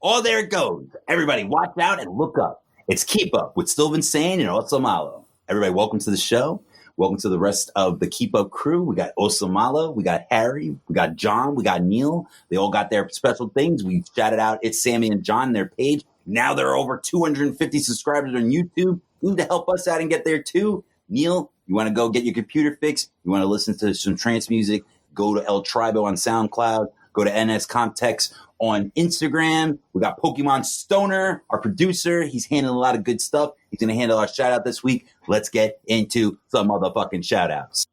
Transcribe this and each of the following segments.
Oh, there it goes. Everybody, watch out and look up. It's Keep Up with StillVinSane and Osamalo. Everybody, welcome to the show. Welcome to the rest of the Keep Up crew. We got Osamalo, we got Harry, we got John, we got Neil. They all got their special things. We shouted out It's Sammy and John, their page. Now there are over 250 subscribers on YouTube. You need to help us out and get there too. Neil, you want to go get your computer fixed? You want to listen to some trance music? Go to El Tribo on SoundCloud. Go to NS Comtex on Instagram. We got Pokemon Stoner, our producer. He's handling a lot of good stuff. He's going to handle our shout out this week. Let's get into some motherfucking shout outs.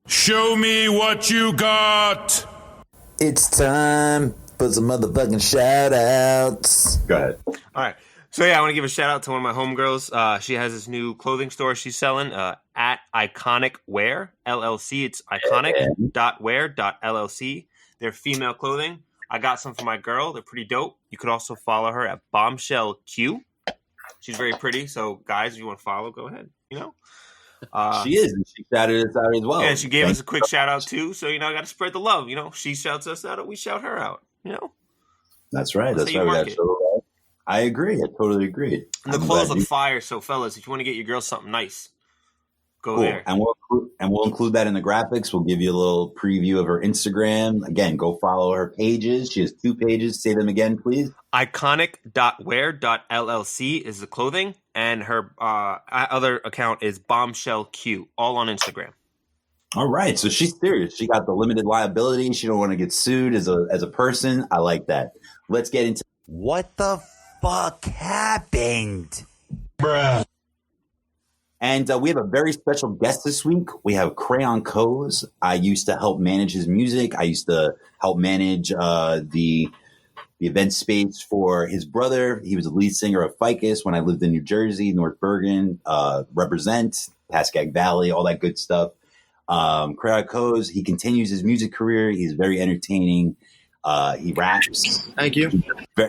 Show me what you got. It's time for some motherfucking shout outs. Go ahead. All right. So, yeah, I want to give a shout out to one of my homegirls. She has this new clothing store she's selling at Iconic Wear, LLC. It's iconic.wear.llc. They're female clothing. I got some for my girl. They're pretty dope. You could also follow her at Bombshell Q. She's very pretty. So, guys, if you want to follow, go ahead. You know? She is. And she shouted us out as well. Yeah, she gave us a quick shout out, too. So, I got to spread the love. She shouts us out, we shout her out. That's right. That's right. We got to show her out. I agree. I totally agree. And the clothes look fire. So, fellas, if you want to get your girl something nice, go there. And we'll include that in the graphics. We'll give you a little preview of her Instagram. Again, go follow her pages. She has 2 pages. Say them again, please. Iconic.wear.llc is the clothing, and her other account is Bombshell Q, all on Instagram. All right. So she's serious. She got the limited liability. She don't want to get sued as a person. I like that. Let's get into What the fuck happened? Bruh. And we have a very special guest this week. We have Krayon Koz. I used to help manage his music. I used to help manage the event space for his brother. He was the lead singer of Ficus when I lived in New Jersey, North Bergen, represent, Pascagoula Valley, all that good stuff. Krayon Koz, he continues his music career. He's very entertaining. He raps. Thank you.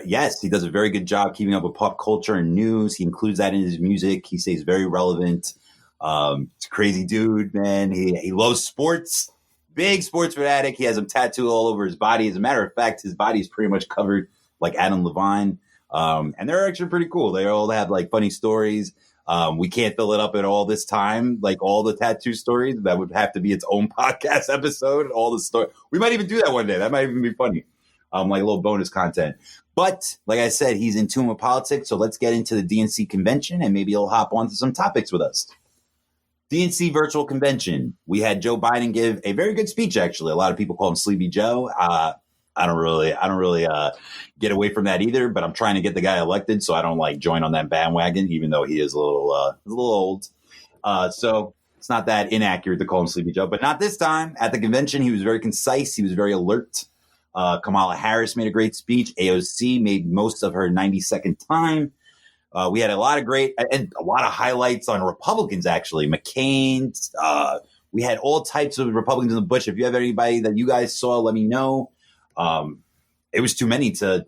Yes, he does a very good job keeping up with pop culture and news. He includes that in his music. He stays very relevant. He's a crazy dude, man. He loves sports. Big sports fanatic. He has them tattooed all over his body. As a matter of fact, his body is pretty much covered like Adam Levine. And they're actually pretty cool. They all have like funny stories. We can't fill it up at all this time, like all the tattoo stories. That would have to be its own podcast episode. All the story. We might even do that one day. That might even be funny. Like a little bonus content. But like I said, he's in tune with politics. So let's get into the DNC convention and maybe he'll hop onto some topics with us. DNC Virtual Convention. We had Joe Biden give a very good speech, actually. A lot of people call him Sleepy Joe. I don't really get away from that either, but I'm trying to get the guy elected, so I don't like join on that bandwagon, even though he is a little old. So it's not that inaccurate to call him Sleepy Joe, but not this time. At the convention, he was very concise. He was very alert. Kamala Harris made a great speech. AOC made most of her 90-second time. We had a lot of great and a lot of highlights on Republicans, actually. McCain. We had all types of Republicans in the bush. If you have anybody that you guys saw, let me know. It was too many to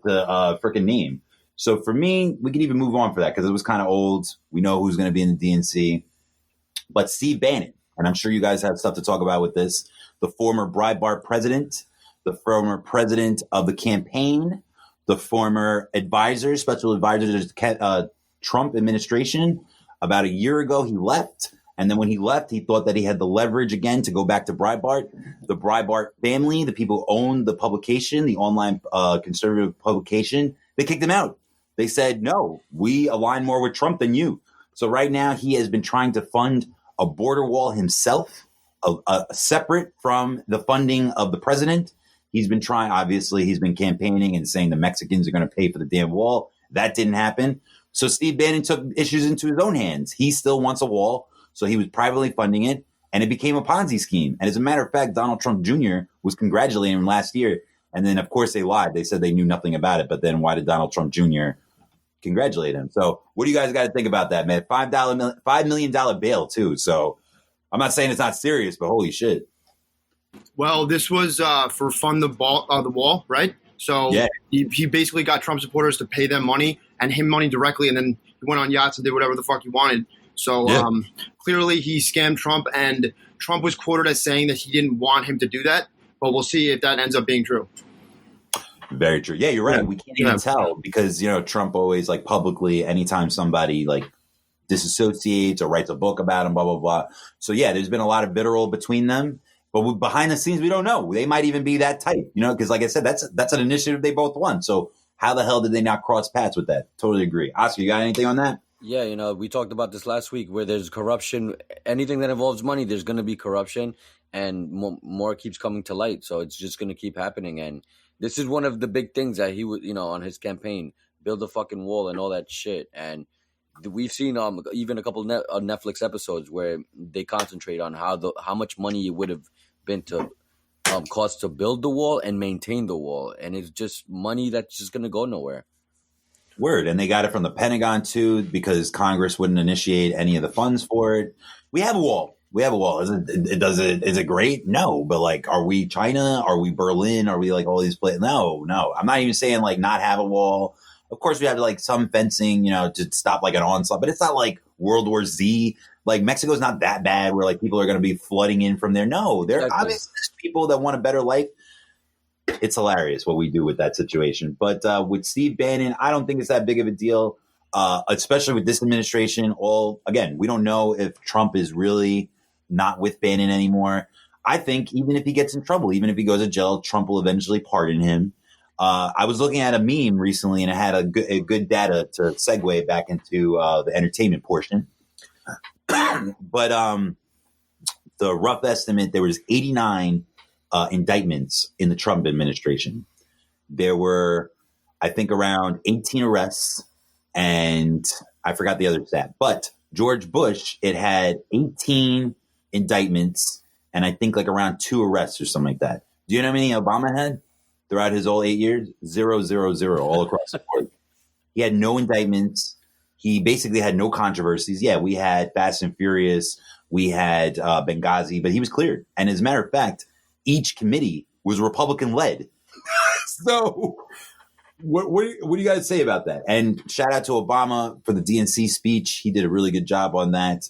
freaking name. So for me, we can even move on for that because it was kind of old. We know who's going to be in the DNC. But Steve Bannon, and I'm sure you guys have stuff to talk about with this, the former Breitbart president, the former president of the campaign, the former advisor, special advisor to the Trump administration. About a year ago, he left. And then when he left, he thought that he had the leverage again to go back to Breitbart. The Breitbart family, the people who owned the publication, the online conservative publication, they kicked him out. They said, no, we align more with Trump than you. So right now he has been trying to fund a border wall himself, separate from the funding of the president. He's been trying, obviously, he's been campaigning and saying the Mexicans are going to pay for the damn wall. That didn't happen. So Steve Bannon took issues into his own hands. He still wants a wall. So he was privately funding it, and it became a Ponzi scheme. And as a matter of fact, Donald Trump Jr. was congratulating him last year. And then, of course, they lied. They said they knew nothing about it. But then why did Donald Trump Jr. congratulate him? So what do you guys got to think about that, man? $5 million bail, too. So I'm not saying it's not serious, but holy shit. Well, this was for fund the wall, right? So yeah. He basically got Trump supporters to pay them money and him money directly, and then he went on yachts and did whatever the fuck he wanted. So clearly he scammed Trump, and Trump was quoted as saying that he didn't want him to do that. But we'll see if that ends up being true. Very true. Yeah, you're right. Yeah. We can't even tell because, Trump always like publicly, anytime somebody like disassociates or writes a book about him, blah, blah, blah. So yeah, there's been a lot of vitriol between them, but behind the scenes, we don't know. They might even be that tight, because like I said, that's an initiative they both won. So how the hell did they not cross paths with that? Totally agree. Oscar, you got anything on that? Yeah, we talked about this last week where there's corruption. Anything that involves money, there's going to be corruption, and more keeps coming to light. So it's just going to keep happening. And this is one of the big things that he would, on his campaign, build a fucking wall and all that shit. And we've seen even a couple of Netflix episodes where they concentrate on how much money it would have been to cost to build the wall and maintain the wall. And it's just money that's just going to go nowhere. Word. And they got it from the Pentagon too, because Congress wouldn't initiate any of the funds for it. We have a wall. Is it great? No. But like, are we China? Are we Berlin? Are we like all these places? No. I'm not even saying like not have a wall. Of course we have like some fencing, to stop like an onslaught, but it's not like World War Z. Like Mexico's not that bad where like people are going to be flooding in from there. No, there are obviously people that want a better life. It's hilarious what we do with that situation. But with Steve Bannon, I don't think it's that big of a deal, especially with this administration. We don't know if Trump is really not with Bannon anymore. I think even if he gets in trouble, even if he goes to jail, Trump will eventually pardon him. I was looking at a meme recently, and it had a good data to segue back into the entertainment portion. But the rough estimate, there was 89 indictments in the Trump administration. There were, I think, around 18 arrests, and I forgot the other stat. But George Bush, it had 18 indictments, and I think like around 2 arrests or something like that. Do you know how many Obama had throughout his whole 8 years? 0, 0, 0 all across the board. He had no indictments. He basically had no controversies. Yeah, we had Fast and Furious. We had Benghazi, but he was cleared. And as a matter of fact, each committee was Republican-led. So what do you guys say about that? And shout out to Obama for the DNC speech. He did a really good job on that.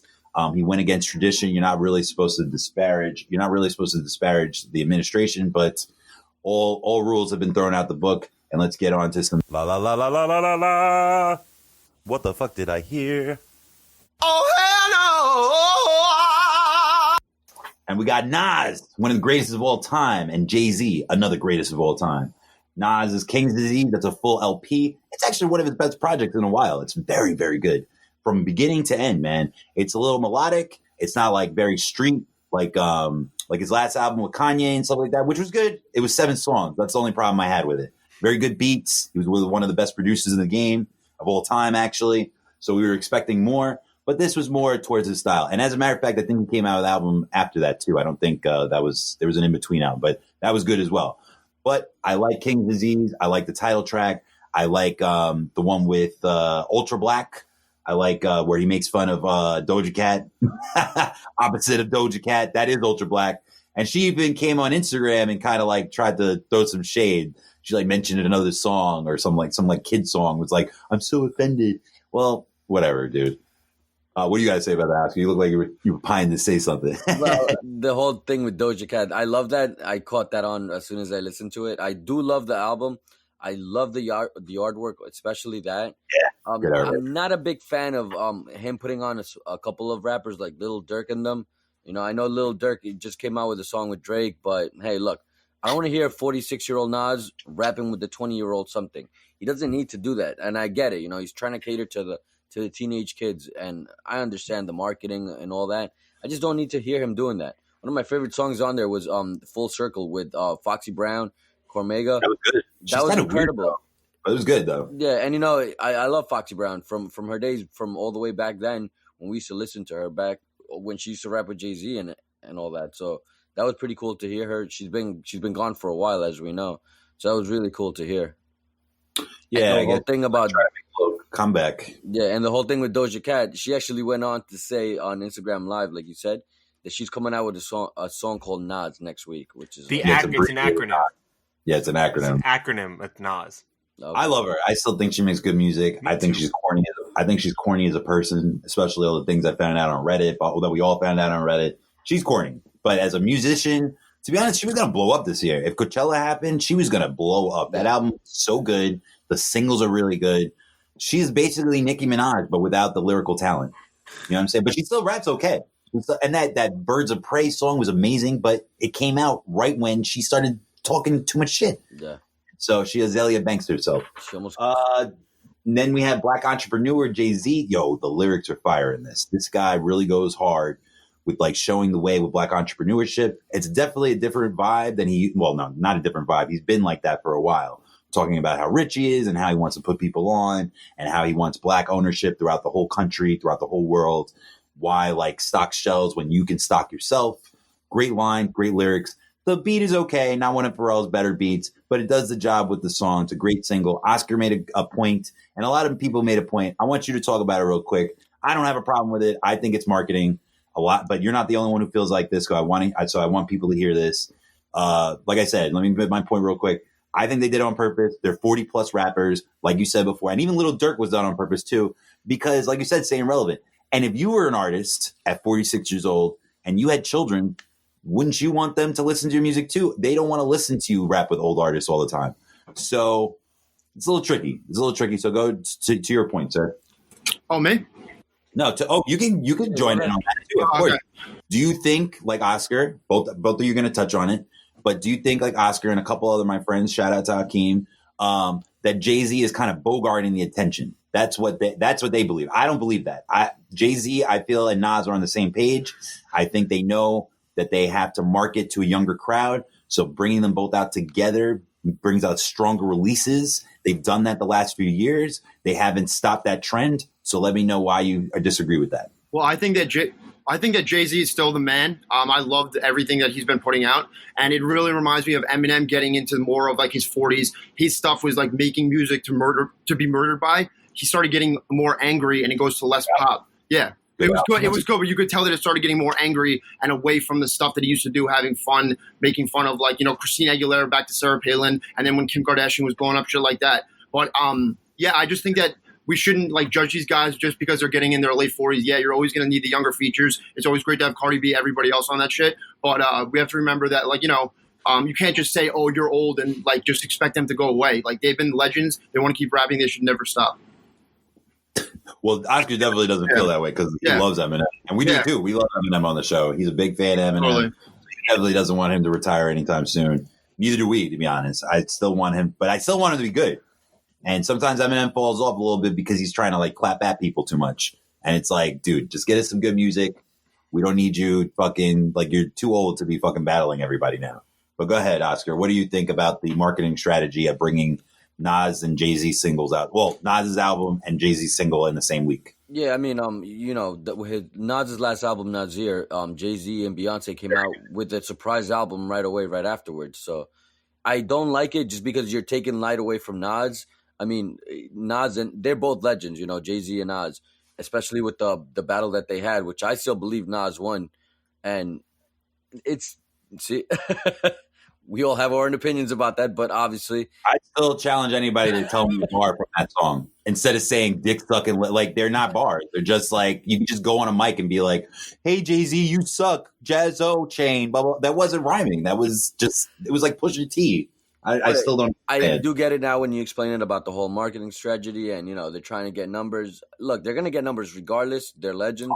He went against tradition. You're not really supposed to disparage the administration, but all rules have been thrown out the book. And let's get on to some La la la la la la la la. What the fuck did I hear? Oh, hell no! And we got Nas, one of the greatest of all time, and Jay-Z, another greatest of all time. Nas is King's Disease. That's a full LP. It's actually one of his best projects in a while. It's very, very good. From beginning to end, man. It's a little melodic. It's not like very street, like his last album with Kanye and stuff like that, which was good. It was 7 songs. That's the only problem I had with it. Very good beats. He was one of the best producers in the game of all time, actually. So we were expecting more. But this was more towards his style. And as a matter of fact, I think he came out with an album after that, too. I don't think there was an in-between album, but that was good as well. But I like King's Disease. I like the title track. I like the one with Ultra Black. I like where he makes fun of Doja Cat. Opposite of Doja Cat. That is Ultra Black. And she even came on Instagram and kind of like tried to throw some shade. She like mentioned another song or some kid song was like, I'm so offended. Well, whatever, dude. What do you guys say about that? You look like you were pining to say something. Well, the whole thing with Doja Cat, I love that. I caught that on as soon as I listened to it. I do love the album. I love the artwork, especially that. Yeah, I'm not a big fan of him putting on a couple of rappers like Lil Durk and them. I know Lil Durk just came out with a song with Drake, but hey, look, I don't want to hear a 46-year-old Nas rapping with the 20-year-old something. He doesn't need to do that, and I get it. He's trying to cater to the teenage kids, and I understand the marketing and all that. I just don't need to hear him doing that. One of my favorite songs on there was Full Circle with Foxy Brown, Cormega. That was good. That was incredible. It was good, though. Yeah, and I love Foxy Brown from her days, from all the way back then when we used to listen to her back when she used to rap with Jay-Z and all that. So that was pretty cool to hear her. She's been gone for a while, as we know. So that was really cool to hear. Yeah, and the whole thing about comeback. Yeah, and the whole thing with Doja Cat, she actually went on to say on Instagram Live, like you said, that she's coming out with a song called Nas next week, which is it's an acronym. Yeah, it's an acronym. It's an acronym with Nas. Okay. I love her. I still think she makes good music. I think she's corny. I think she's corny as a person, especially all the things I found out on Reddit, that we all found out on Reddit. She's corny, but as a musician, To be honest, she was gonna blow up this year. If Coachella happened, she was gonna blow up. That album is so good. The singles are really good. She's basically Nicki Minaj, but without the lyrical talent. You know what I'm saying? But she still raps okay. And that Birds of Prey song was amazing, but it came out right when she started talking too much shit. Yeah. So she Azalea Banks herself. She almost. Then we have Black Entrepreneur, Jay-Z. Yo, the lyrics are fire in this. This guy really goes hard with like showing the way with Black entrepreneurship. It's definitely a different vibe than no, not a different vibe. He's been like that for a while, talking about how rich he is and how he wants to put people on and how he wants Black ownership throughout the whole country, throughout the whole world. Why like stock shelves when you can stock yourself. Great line, great lyrics. The beat is okay, not one of Pharrell's better beats, but it does the job with the song. It's a great single. Oscar made a point, and a lot of people made a point. I want you to talk about it real quick. I don't have a problem with it. I think it's marketing a lot, but you're not the only one who feels like this. So I want people to hear this. Like I said, let me make my point real quick. I think they did it on purpose. They're 40 plus rappers, like you said before, and even Lil Durk was done on purpose too, because like you said, staying relevant. And if you were an artist at 46 years old and you had children, wouldn't you want them to listen to your music too? They don't want to listen to you rap with old artists all the time. So it's a little tricky. So go to your point, sir. Oh, me? No, you can join in on that too. Of course. Do you think like Oscar, both of you are going to touch on it, but do you think like Oscar and a couple other my friends, shout out to Hakeem, that Jay-Z is kind of bogarting the attention? That's what they believe. I don't believe that. Jay-Z, I feel, and Nas are on the same page. I think they know that they have to market to a younger crowd. So bringing them both out together brings out stronger releases. They've done that the last few years. They haven't stopped that trend. So let me know why you disagree with that. Well, I think that Jay-Z is still the man. I loved everything that he's been putting out. And it really reminds me of Eminem getting into more of like his 40s. His stuff was like making music to be murdered by. He started getting more angry and it goes to less pop. Yeah. It was good. It was good, but you could tell that it started getting more angry and away from the stuff that he used to do, having fun, making fun of like, Christina Aguilera back to Sarah Palin, and then when Kim Kardashian was blowing up, shit like that. But I just think that we shouldn't like judge these guys just because they're getting in their late 40s. Yeah, you're always going to need the younger features. It's always great to have Cardi B, everybody else on that shit. But we have to remember that you can't just say, oh, you're old and like just expect them to go away. Like they've been legends. They want to keep rapping. They should never stop. Well, Oscar definitely doesn't feel that way because he loves Eminem. And we do too. We love Eminem on the show. He's a big fan of Eminem. Totally. He definitely doesn't want him to retire anytime soon. Neither do we, to be honest. I still want him, but I still want him to be good. And sometimes Eminem falls off a little bit because he's trying to like clap at people too much. And it's like, dude, just get us some good music. We don't need you fucking like you're too old to be fucking battling everybody now. But go ahead, Oscar. What do you think about the marketing strategy of bringing Nas and Jay-Z singles out? Well, Nas's album and Jay-Z's single in the same week. Yeah, I mean, Nas's last album, Nasir, Jay-Z and Beyonce came out with a surprise album right away, right afterwards. So I don't like it just because you're taking light away from Nas. I mean, Nas and they're both legends, Jay-Z and Nas, especially with the battle that they had, which I still believe Nas won. And we all have our own opinions about that, but obviously, I still challenge anybody to tell me a bar from that song instead of saying "dick sucking." Like they're not bars; they're just like you can just go on a mic and be like, "Hey Jay-Z, you suck." Jazzo chain, blah blah. That wasn't rhyming. That was just it was like Pusha T. I still don't. I do get it now when you explain it about the whole marketing strategy, and they're trying to get numbers. Look, they're gonna get numbers regardless. They're legends.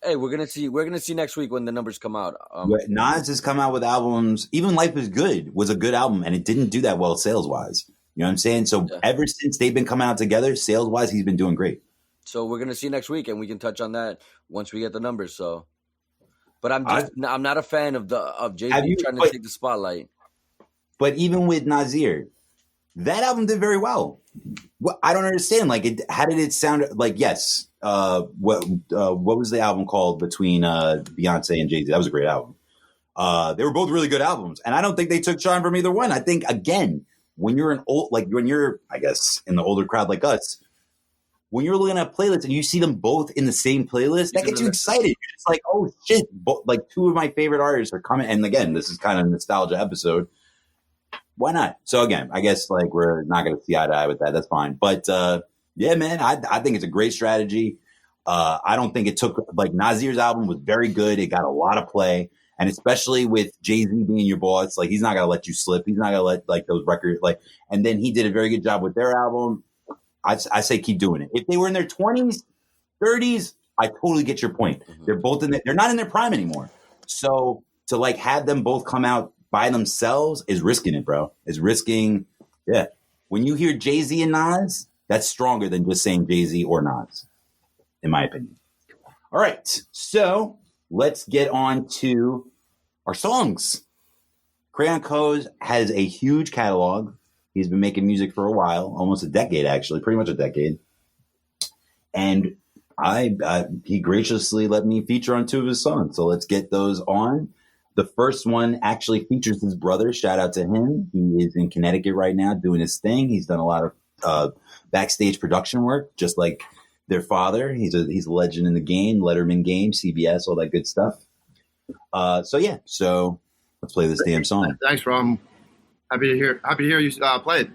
Hey, we're gonna see next week when the numbers come out. Nas has come out with albums. Even Life is Good was a good album, and it didn't do that well sales wise. You know what I'm saying? So ever since they've been coming out together, sales wise, he's been doing great. So we're gonna see next week, and we can touch on that once we get the numbers. So, but I'm not a fan of Jay-Z trying to take the spotlight. But even with Nasir, that album did very well. I don't understand. Like, how did it sound? Like, yes. What was the album called between Beyonce and Jay-Z? That was a great album. They were both really good albums, and I don't think they took shine from either one. I think again, when you're I guess in the older crowd like us, when you're looking at playlists and you see them both in the same playlist, that gets you excited. It's like, oh shit! Like two of my favorite artists are coming, and again, this is kind of a nostalgia episode. Why not? So again, I guess like we're not going to see eye to eye with that. That's fine. But yeah, man, I think it's a great strategy. I don't think it took like Nasir's album was very good. It got a lot of play. And especially with Jay-Z being your boss, like he's not gonna let you slip. He's not gonna let like those records like. And then he did a very good job with their album. I say keep doing it. If they were in their 20s, 30s, I totally get your point. They're both they're not in their prime anymore. So to like have them both come out by themselves is risking it, bro. Is risking. Yeah. When you hear Jay-Z and Nas, that's stronger than just saying Jay-Z or Nas, in my opinion. All right. So let's get on to our songs. Krayon Koz has a huge catalog. He's been making music for a while, almost a decade, actually, pretty much a decade. And he graciously let me feature on 2 of his songs. So let's get those on. The first one actually features his brother. Shout out to him. He is in Connecticut right now doing his thing. He's done a lot of backstage production work, just like their father. He's a legend in the game, Letterman game, CBS, all that good stuff. So let's play this damn song. Thanks, bro. I'm happy to hear you play it.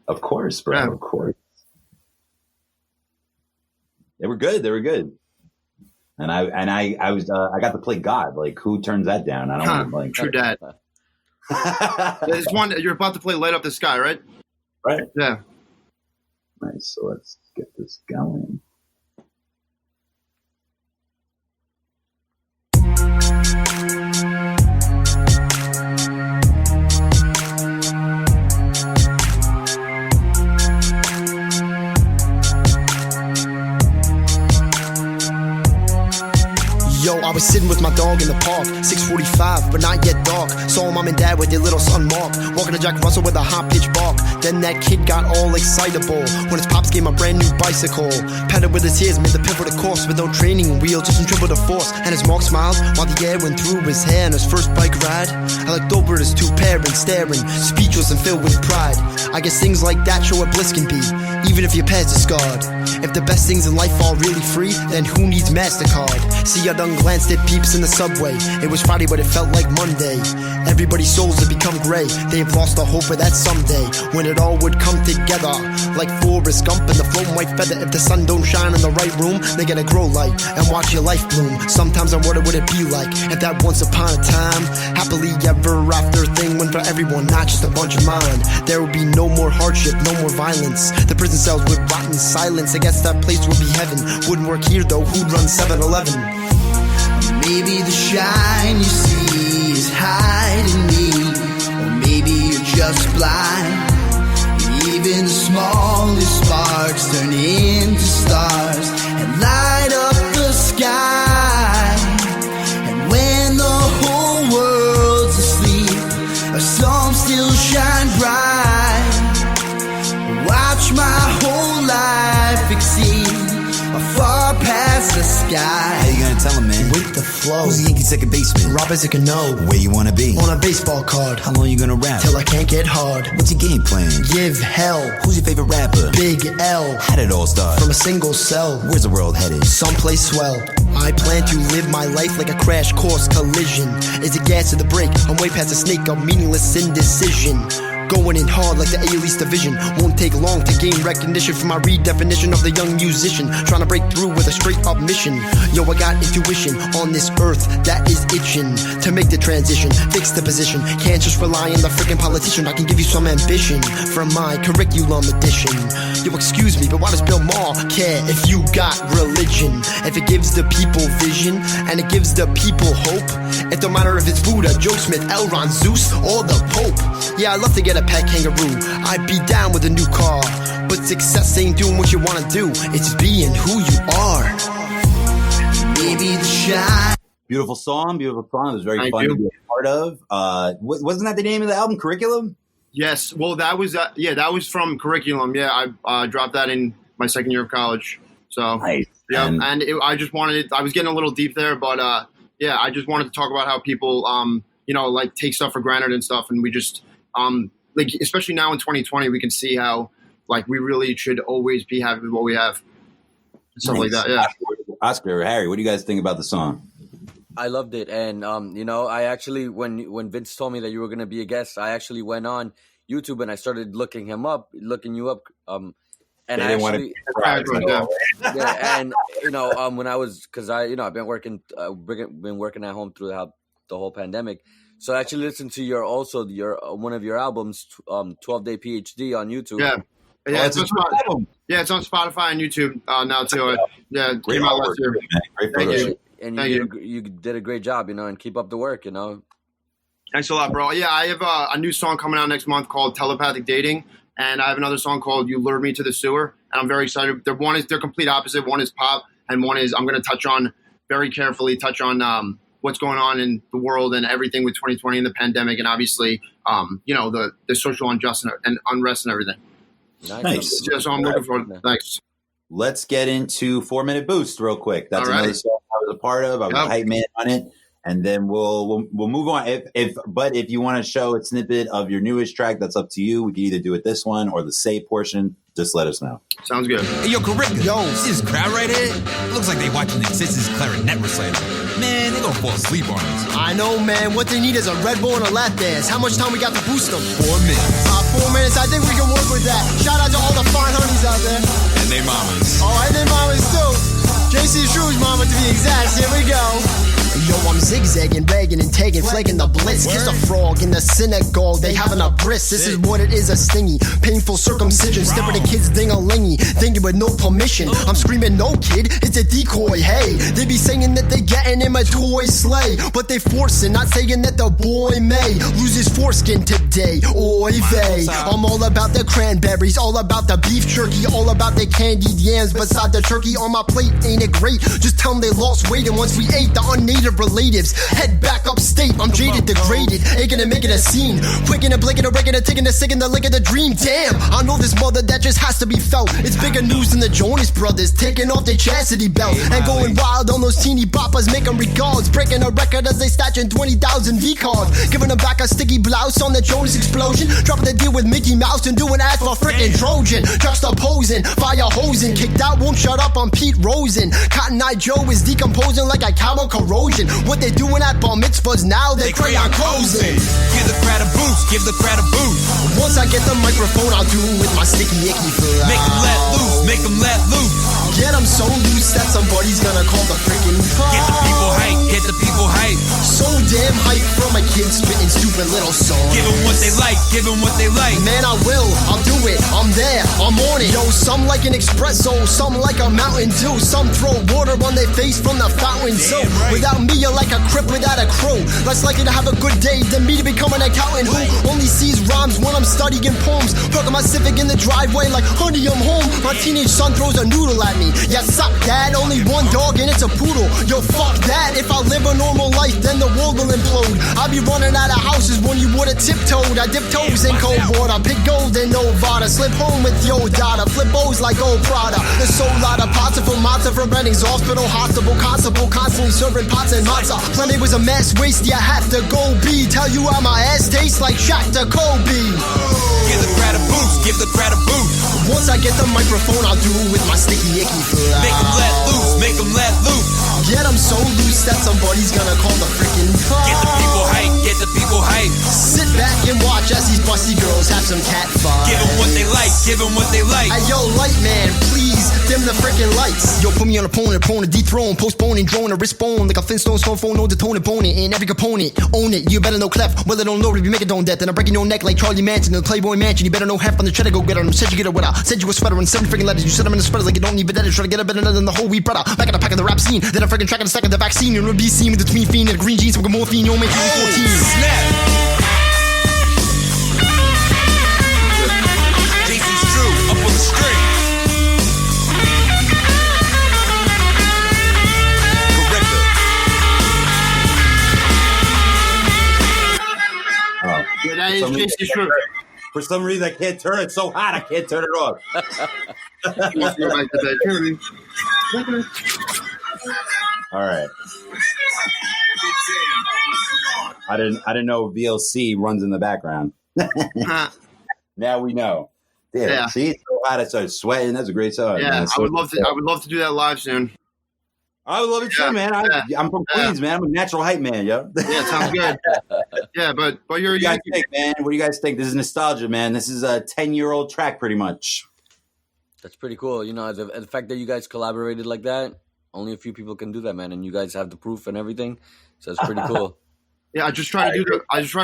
Of course, bro. Yeah. Of course. They were good. And I got to play God. Like, who turns that down? I don't want to like True dad. This one you're about to play "Light Up the Sky," right? Right. Yeah. Nice. So let's get this going. Yo, I was sitting with my dog in the park, 6:45, but not yet dark. Saw mom and dad with their little son Mark, walking to Jack Russell with a high pitch bark. Then that kid got all excitable when his pops gave him a brand new bicycle. Pedaled with his ears, made the pivot of course, with no training wheel, just in triple the force. And as Mark smiled while the air went through his hair on his first bike ride, I looked over at his 2 parents, staring, speechless and filled with pride. I guess things like that show what bliss can be, even if your past is scarred. If the best things in life are really free, then who needs MasterCard? See, I done glanced at peeps in the subway. It was Friday, but it felt like Monday. Everybody's souls have become gray. They have lost the hope of that someday, when it all would come together, like Forrest Gump and the floating white feather. If the sun don't shine in the right room, they gotta grow light and watch your life bloom. Sometimes I wonder what it'd be like if that once upon a time, happily ever after thing went for everyone, not just a bunch of mine. There would be no more hardship, no more violence. The prison cells would rot in silence. I guess that place would be heaven. Wouldn't work here though, who'd run 7-Eleven? Maybe the shine you see is hiding me, or maybe you're just blind. Even the smallest sparks turn into stars and light up the sky. And when the whole world's asleep, our songs still shine bright. Watch my whole life exceed far past the sky. How you gonna tell him, man? With the flow. Who's the Yankees second baseman? Rob as it can know. Where you wanna be? On a baseball card. How long you gonna rap? Till I can't get hard. What's your game plan? Give hell. Who's your favorite rapper? Big L. How did it all start? From a single cell. Where's the world headed? Someplace swell. I plan to live my life like a crash course collision. Is it gas or the brake? I'm way past the snake of meaningless indecision. Going in hard like the A-Least division. Won't take long to gain recognition from my redefinition of the young musician, trying to break through with a straight up mission. Yo, I got intuition on this earth that is itching to make the transition, fix the position. Can't just rely on the freaking politician. I can give you some ambition from my curriculum edition. Yo, excuse me, but why does Bill Maher care if you got religion? If it gives the people vision and it gives the people hope, it don't matter if it's Buddha, Joe Smith, Elron, Zeus, or the Pope. Yeah, I love to get a pet kangaroo. I'd be down with a new car, but success ain't doing what you wanna do. It's being who you are. Maybe the shine. Beautiful song. It was very Thank fun you. to be a part of. Wasn't that the name of the album, Curriculum? Yes. Well, that was that was from Curriculum. Yeah, I dropped that in my second year of college. So Nice. yeah, And- and I just wanted. I was getting a little deep there, but yeah, I just wanted to talk about how people like take stuff for granted and stuff, and we just like, especially now in 2020, we can see how like we really should always be happy with what we have. Stuff like that. Yeah. Oscar or Harry, what do you guys think about the song? I loved it, and I actually when Vince told me that you were gonna be a guest, I actually went on YouTube and I started looking you up, and They I didn't want actually, Yeah. yeah, and when I was, because I've been working at home throughout the whole pandemic. So I actually listened to your one of your albums, 12-Day PhD on YouTube. Yeah. Yeah, it's on Spotify and YouTube now too. Yeah, it came out last year. Great Thank you. And Thank you did a great job, and keep up the work, Thanks a lot, bro. Yeah, I have a new song coming out next month called Telepathic Dating, and I have another song called You Lure Me to the Sewer, and I'm very excited. They're complete opposite. One is pop, and one is I'm going to very carefully touch on what's going on in the world and everything with 2020 and the pandemic, and obviously, the social unrest and everything. Nice. Yeah, so I'm looking forward. Thanks. Let's get into 4-Minute Boost real quick. That's another song I was a part of. I was a hype man on it. And then we'll move on. If you want to show a snippet of your newest track, that's up to you. We can either do it this one or the save portion. Just let us know. Sounds good. Hey, yo, Korra. Yo, see this crowd right here? Looks like they watching the Sisters clarinet recital. Man, they gonna fall asleep on us. I know, man. What they need is a Red Bull and a lap dance. How much time we got to boost them? 4 minutes. 4 minutes. I think we can work with that. Shout out to all the fine honeys out there. And they mamas. Oh, and they mamas too. JC Shrew's mama to be exact. Here we go. Yo, I'm zigzagging, bagging and tagging, flaking the blitz. Kiss a frog in the synagogue, they having a bris. This is what it is, a stingy, painful circumcision. Step with the kids ding-a-lingy, thinking with no permission. I'm screaming, no kid, it's a decoy, hey. They be saying that they getting in my toy sleigh, but they forcing, not saying that the boy may lose his foreskin today. Oy vey, I'm all about the cranberries, all about the beef jerky, all about the candied yams. Beside the turkey on my plate, ain't it great? Just tell them they lost weight, and once we ate the unnative relatives, head back upstate. I'm jaded, degraded, ain't gonna make it a scene. Quicking and blinking and breaking and taking the sick and the lick of the dream. Damn, I know this mother that just has to be felt. It's bigger news than the Jonas Brothers taking off their chastity belt and going wild on those teeny boppers, making regards, breaking a record as they stash in 20,000 V cards, giving them back a sticky blouse on the Jonas explosion, dropping the deal with Mickey Mouse and doing ass for frickin' Trojan, juxtaposing, fire hosing, kicked out, won't shut up on Pete Rosen. Cotton Eye Joe is decomposing like a camel corrosion. What they doing at bar mitzvahs now, they Krayon Kozing. Give the crowd a boost, give the crowd a boost. Once I get the microphone, I'll do it with my sticky icky fly. Make them let loose, make them let loose. Get them so loose that somebody's gonna call the freaking Get the people hype, get the people hype. So damn hype from a kid spitting stupid little songs. Give them what they like, give them what they like. Man, I will, I'll do it, I'm there, I'm on it. Yo, some like an espresso, some like a Mountain Dew. Some throw water on their face from the fountain. So, without me, you're like a crip without a crow. Less likely to have a good day than me to become an accountant who only sees rhymes when I'm studying poems. Parking my Civic in the driveway like, honey, I'm home. My teenage son throws a noodle at me. Yeah, suck dad, only one dog and it's a poodle. Yo, fuck that, if I live a normal life, then the world will implode. I'll be running out of houses when you would've tiptoed. I dip toes in cold water, pick gold in Novada. Slip home with your daughter, flip O's like old Prada. There's so lot of pots for matzo for Bennings. Hospital, hospital, constable, constantly serving pots and matzah. Plenty was a mess, wasty, I have to go be. Tell you how my ass tastes like Shaq to Kobe. Give the crowd a boost, give the crowd a boost. Once I get the microphone, I'll do it with my sticky icky fly. Make them let loose, make them let loose. Get them so loose that somebody's gonna call the freaking Get the people hype, get the people hype. Sit back and watch as these busty girls have some cat fun. Give them what they like, give them what they like. Hey, yo, light man, please dim the freaking lights. Yo, put me on opponent, prone to dethrone, postponing, drone, a wrist bone like a Flintstone stone phone, no detonant, opponent in every component. Own it, you better know clef. Well, I don't know if you make it on death, then I'm breaking your neck like Charlie Manson in the Playboy Mansion. You better know half on the cheddar, go get her. Said you get her with her. Send you a sweater and 7 freaking letters. You set them in the sweater like you don't need better. Try to get a better than the whole wheat brother. Back in the pack of the rap scene, then I'm freaking tracking the stack of the vaccine. You're gonna be seen with the tween fiend and the green jeans with morphine. You'll make you 14. Snap. JC's true, up on the string. Corrector. Yeah, that is JC True. For some reason, I can't turn it. It's so hot, I can't turn it off. All right. I didn't know VLC runs in the background. Now we know. Yeah. See, it's so hot, I started sweating. That's a great song. Yeah, man. I would love to do that live soon. I would love it too, man. I'm from Queens, man. I'm a natural hype man, yo. Yeah, sounds good. Yeah, but you're. What do you guys think, man? What do you guys think? This is nostalgia, man. This is a 10-year-old track, pretty much. That's pretty cool. You know, the fact that you guys collaborated like that, only a few people can do that, man. And you guys have the proof and everything. So it's pretty cool. Yeah, I just try to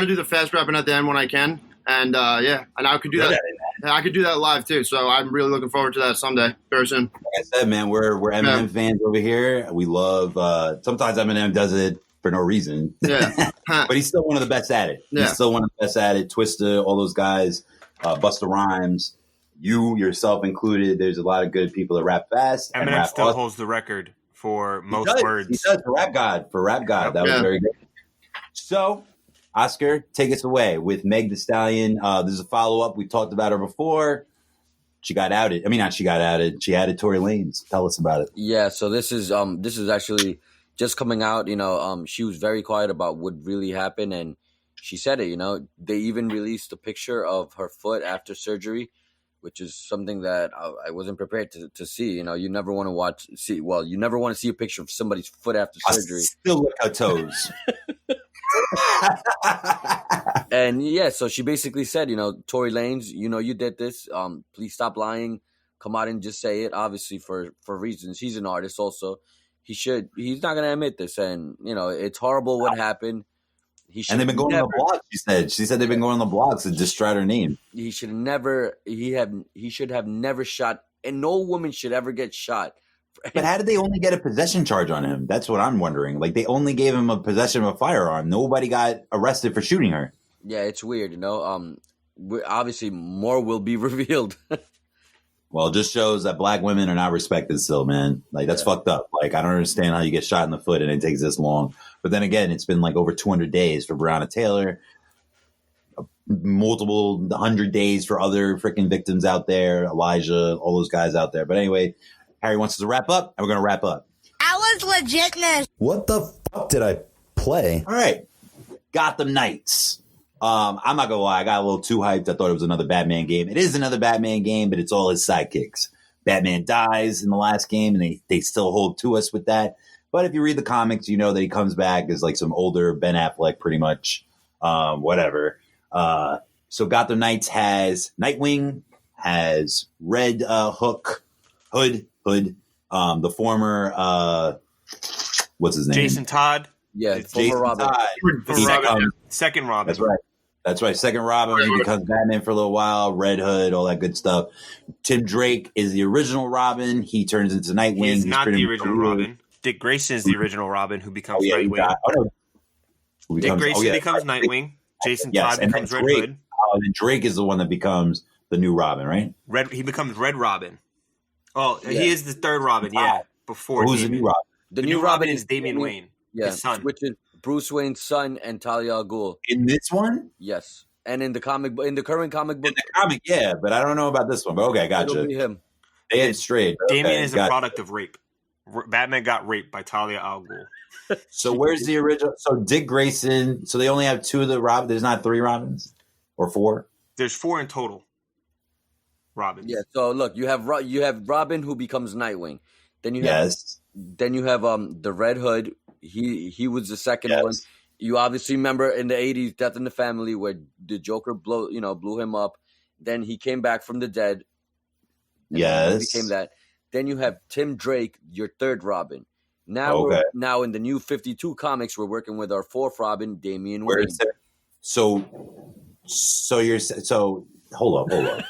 do the fast rapping at the end when I can, and and I could do that. I could do that live too. So I'm really looking forward to that someday, very soon. Like I said, man, we're Eminem fans over here. We love. Sometimes Eminem does it for no reason. Yeah, but he's still one of the best at it. Yeah. He's still one of the best at it. Twista, all those guys, Busta Rhymes, you yourself included. There's a lot of good people that rap fast. Eminem rap still awesome. holds the record for most words. He does for Rap God. Yep. That was very good. So, Oscar, take us away with Meg Thee Stallion. There's a follow-up. We talked about her before. She got outed. I mean, not she got outed. She added Tory Lanez. Tell us about it. Yeah, so this is actually just coming out. She was very quiet about what really happened, and she said it. They even released a picture of her foot after surgery, which is something that I wasn't prepared to see. You never want to you never want to see a picture of somebody's foot after surgery. I still look her toes. And yeah, so she basically said, Tory Lanez, you did this. Please stop lying. Come out and just say it. Obviously, for reasons. He's an artist also. He's not going to admit this. And, it's horrible what happened. And they've been going on the blogs, she said they've been going on the blogs to distract her name. He should have never shot, and no woman should ever get shot. But how did they only get a possession charge on him? That's what I'm wondering. Like, they only gave him a possession of a firearm. Nobody got arrested for shooting her. Yeah, it's weird, obviously more will be revealed. Well, it just shows that black women are not respected still, man. Like, that's fucked up. Like, I don't understand how you get shot in the foot and it takes this long. But then again, it's been like over 200 days for Breonna Taylor, multiple 100 days for other freaking victims out there, Elijah, all those guys out there. But anyway, Harry wants us to wrap up, and we're going to wrap up. I was legitness. What the fuck did I play? All right. Gotham Knights. I'm not going to lie. I got a little too hyped. I thought it was another Batman game. It is another Batman game, but it's all his sidekicks. Batman dies in the last game, and they still hold to us with that. But if you read the comics, you know that he comes back as like some older Ben Affleck, pretty much. Whatever. So Gotham Knights has Nightwing, has Red Hood, the former, what's his name? Jason Todd. Yeah, Jason Robin. Todd. Second Robin. That's right. Second Robin. He becomes Batman for a little while. Red Hood, all that good stuff. Tim Drake is the original Robin. He turns into Nightwing. He's not the original Robin. Dick Grayson is the original Robin who becomes Nightwing. Dick Grayson becomes Nightwing. Jason Todd becomes Red Hood. And Drake is the one that becomes the new Robin, right? He becomes Red Robin. Oh, yeah. He is the third Robin, yeah. Before who's the new Robin? The new Robin is Damian Wayne, his son. Which is Bruce Wayne's son and Talia al Ghul. In this one? Yes. And in the current comic book. In the comic, yeah, but I don't know about this one. But okay, gotcha. It'll be him. They had strayed. Damian is a product of rape. Batman got raped by Talia al Ghul. So where's the original? So Dick Grayson. So they only have two of the Robins. There's not three Robins or four. There's four in total. Robins. Yeah. So look, you have Robin who becomes Nightwing. Then you have the Red Hood. He was the second one. You obviously remember in the 80s, Death in the Family, where the Joker blew him up. Then he came back from the dead. Yes. Became that. Then you have Tim Drake, your third Robin. Now, now in the new 52 comics, we're working with our fourth Robin, Damian Wayne. So hold up.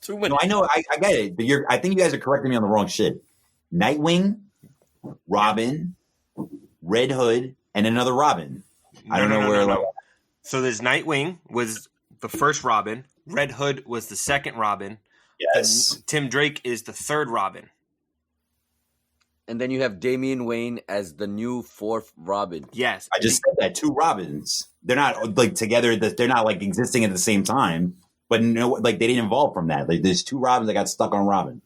Too many. No, I know, I get it, but I think you guys are correcting me on the wrong shit. Nightwing, Robin, Red Hood, and another Robin. I don't know where. So there's Nightwing was the first Robin. Red Hood was the second Robin. Yes. Tim Drake is the third Robin. And then you have Damian Wayne as the new fourth Robin. Yes. I just said that. Two Robins. They're not like together. They're not like existing at the same time. But no, like they didn't evolve from that. Like there's two Robins that got stuck on Robin.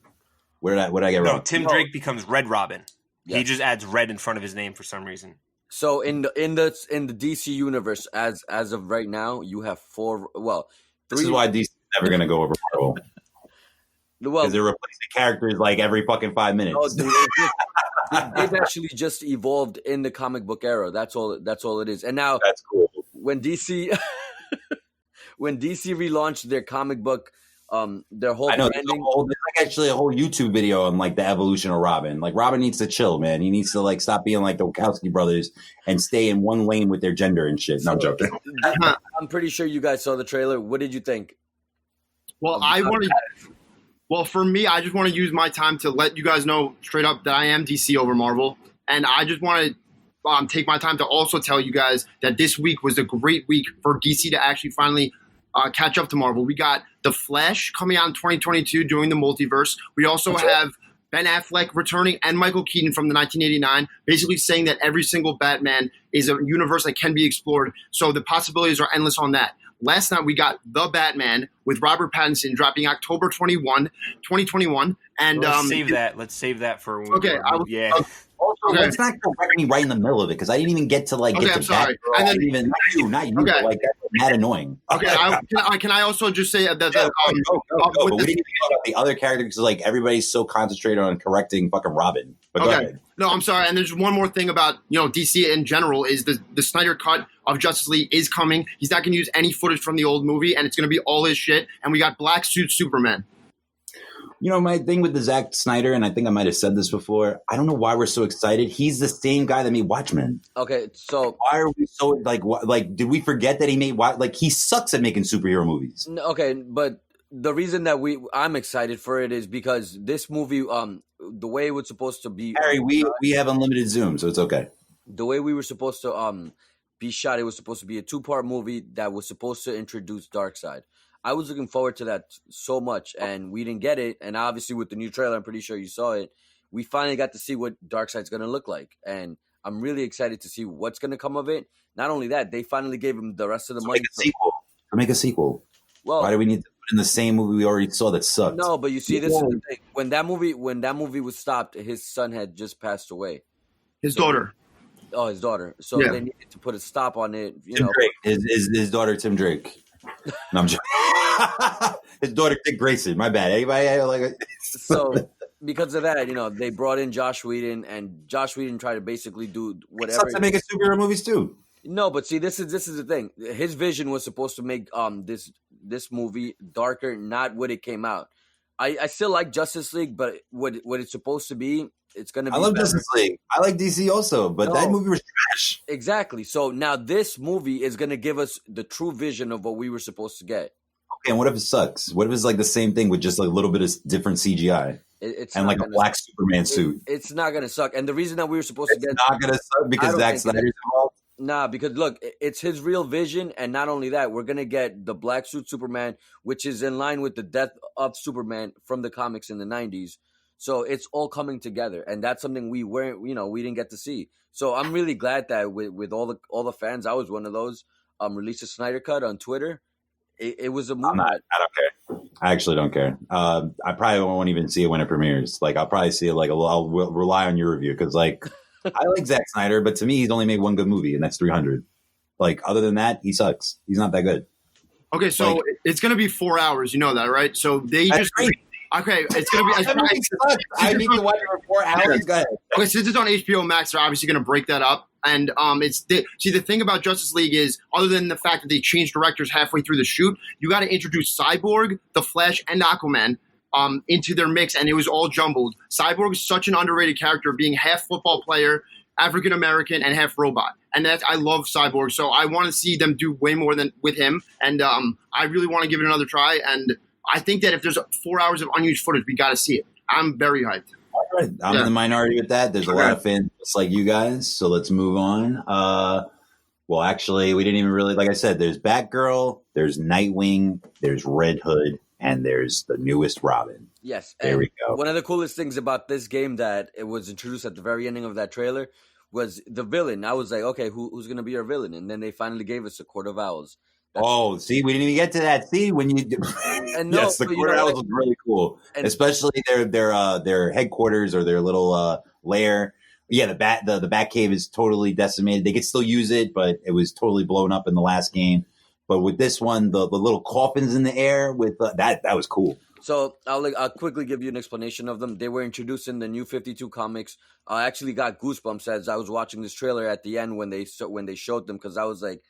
Where did I get wrong? No, Tim Drake becomes Red Robin. Yes. He just adds red in front of his name for some reason. So in the DC universe, as of right now, you have four. Well, this is why DC is never going to go over Marvel. Because they're replacing characters like every fucking 5 minutes. No, dude, they've actually just evolved in the comic book era. That's all it is. And now that's cool. When DC relaunched their comic book Their whole I know branding. there's like actually a whole YouTube video on like the evolution of Robin. Like Robin needs to chill, man. He needs to like stop being like the Wachowski brothers and stay in one lane with their gender and shit. No, I'm joking. I'm pretty sure you guys saw the trailer. What did you think? Well, for me, I just want to use my time to let you guys know straight up that I am DC over Marvel. And I just want to take my time to also tell you guys that this week was a great week for DC to actually finally catch up to Marvel. We got The Flash coming out in 2022 doing the multiverse. We also have Ben Affleck returning and Michael Keaton from the 1989, basically saying that every single Batman is a universe that can be explored. So the possibilities are endless on that. Last night we got The Batman with Robert Pattinson dropping October 21, 2021. And let's save that. Let's save that for when Okay, Let's not correct me right in the middle of it because I didn't even get to like get to I'm sorry. Batgirl. And then, not you, but like that's mad annoying. Okay, can I also just say that Go, but we didn't even talk about the other characters because like everybody's so concentrated on correcting fucking Robin. But go ahead. No, I'm sorry. And there's one more thing about DC in general is the Snyder cut of Justice League is coming. He's not going to use any footage from the old movie, and it's going to be all his shit. And we got Black Suit Superman. My thing with the Zack Snyder, and I think I might have said this before, I don't know why we're so excited. He's the same guy that made Watchmen. Okay, so why are we so like? Did we forget that he made he sucks at making superhero movies? Okay, but the reason that I'm excited for it is because this movie, the way it was supposed to be. Harry, we have unlimited Zoom, so it's okay. The way we were supposed to be shot, it was supposed to be a 2-part movie that was supposed to introduce Darkseid. I was looking forward to that so much, and we didn't get it. And obviously, with the new trailer, I'm pretty sure you saw it. We finally got to see what Darkseid's going to look like, and I'm really excited to see what's going to come of it. Not only that, they finally gave him the rest of the money. Make a sequel. Well, why do we need to put in the same movie we already saw that sucked? No, but you see, this is the thing. When that movie was stopped, his son had just passed away. His daughter. Oh, his daughter. So they needed to put a stop on it. Tim Drake. His daughter, Tim Drake. No, I'm joking. His daughter, Dick Grayson. My bad. Anybody like? So because of that, they brought in Josh Whedon, and Josh Whedon tried to basically do whatever. Sucks to make superhero movies too. No, but see, this is the thing. His vision was supposed to make this movie darker, not what it came out. I still like Justice League, but what it's supposed to be, it's going to be. I love Justice League. I like DC also, but that movie was trash. Exactly. So now this movie is going to give us the true vision of what we were supposed to get. Okay, and what if it sucks? What if it's like the same thing with just like a little bit of different CGI? It's and like a black Superman suit. It's not going to suck. And the reason that we were supposed to get... It's not going to suck because Zack Snyder's involved? Nah, because look, it's his real vision. And not only that, we're going to get the black suit Superman, which is in line with the death of Superman from the comics in the 90s. So it's all coming together. And that's something we didn't get to see. So I'm really glad that with all the fans, I was one of those, released a Snyder Cut on Twitter. It was a movie. I don't care. I actually don't care. I probably won't even see it when it premieres. Like I'll probably see it. Like I'll rely on your review because like I like Zack Snyder, but to me he's only made one good movie, and that's 300. Like other than that, he sucks. He's not that good. Okay, so it's going to be 4 hours. You know that, right? So they just. Great. Okay, it's going to be. I need to watch it for 4 hours. Go ahead. Okay, since it's on HBO Max, they're obviously going to break that up. And the thing about Justice League is, other than the fact that they changed directors halfway through the shoot, you got to introduce Cyborg, The Flash, and Aquaman into their mix, and it was all jumbled. Cyborg is such an underrated character, being half football player, African American, and half robot. And I love Cyborg, so I want to see them do way more than with him. And I really want to give it another try. And I think that if there's 4 hours of unused footage, we got to see it. I'm very hyped. Right. I'm in the minority with that. There's a lot of fans just like you guys. So let's move on. Well, actually, we didn't even really, like I said, there's Batgirl, there's Nightwing, there's Red Hood, and there's the newest Robin. Yes. There we go. One of the coolest things about this game that it was introduced at the very ending of that trailer was the villain. I was like, okay, who's going to be our villain? And then they finally gave us a Court of Owls. See, we didn't even get to that. See, when you yes, the Court of Owls was really cool, especially their headquarters or their little lair. Yeah, the Bat Cave is totally decimated. They could still use it, but it was totally blown up in the last game. But with this one, the little coffins in the air with that was cool. So I'll quickly give you an explanation of them. They were introduced in the New 52 comics. I actually got goosebumps as I was watching this trailer at the end when they showed them because I was like,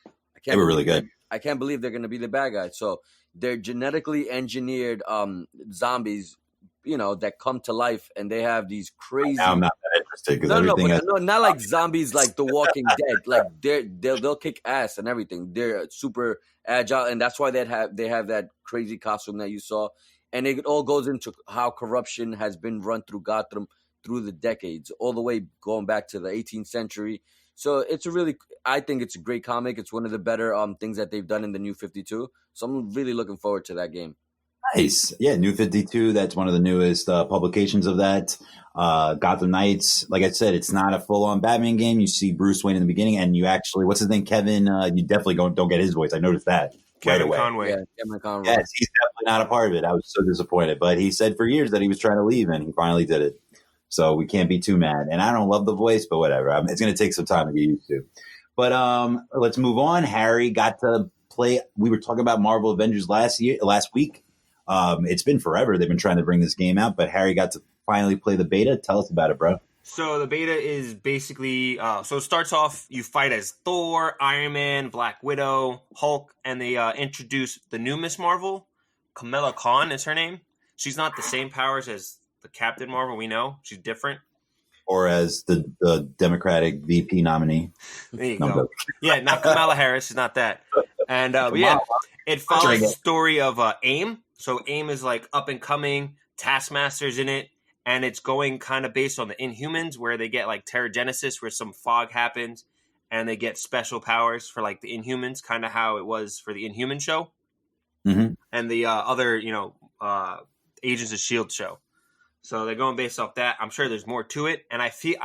they were really good. I can't believe they're going to be the bad guys. So they're genetically engineered zombies, that come to life, and they have these crazy. Now I'm not that interested because No, not like zombies like The Walking Dead. Like they'll kick ass and everything. They're super agile, and that's why they have that crazy costume that you saw. And it all goes into how corruption has been run through Gotham through the decades, all the way going back to the 18th century. So I think it's a great comic. It's one of the better things that they've done in the New 52. So I'm really looking forward to that game. Nice. Yeah, New 52. That's one of the newest publications of that. Gotham Knights. Like I said, it's not a full-on Batman game. You see Bruce Wayne in the beginning, and you actually, what's his name, Kevin? You definitely don't get his voice. I noticed that right away. Conway. Yeah, Kevin Conroy. Yes, he's definitely not a part of it. I was so disappointed, but he said for years that he was trying to leave, and he finally did it. So we can't be too mad. And I don't love the voice, but whatever. It's going to take some time to get used to. But let's move on. Harry got to play. We were talking about Marvel Avengers last week. It's been forever. They've been trying to bring this game out, but Harry got to finally play the beta. Tell us about it, bro. So the beta is basically, so it starts off, you fight as Thor, Iron Man, Black Widow, Hulk, and they introduce the new Miss Marvel. Kamala Khan is her name. She's not the same powers as the Captain Marvel we know. She's different. Or as the Democratic VP nominee. There you go. Yeah, not Kamala Harris. She's not that. And yeah, it follows the story of AIM. So AIM is like up and coming. Taskmaster's in it. And it's going kind of based on the Inhumans, where they get like Terrigenesis, where some fog happens, and they get special powers for like the Inhumans, kind of how it was for the Inhuman show, and the other, Agents of S.H.I.E.L.D. show. So they're going based off that. I'm sure there's more to it, and I feel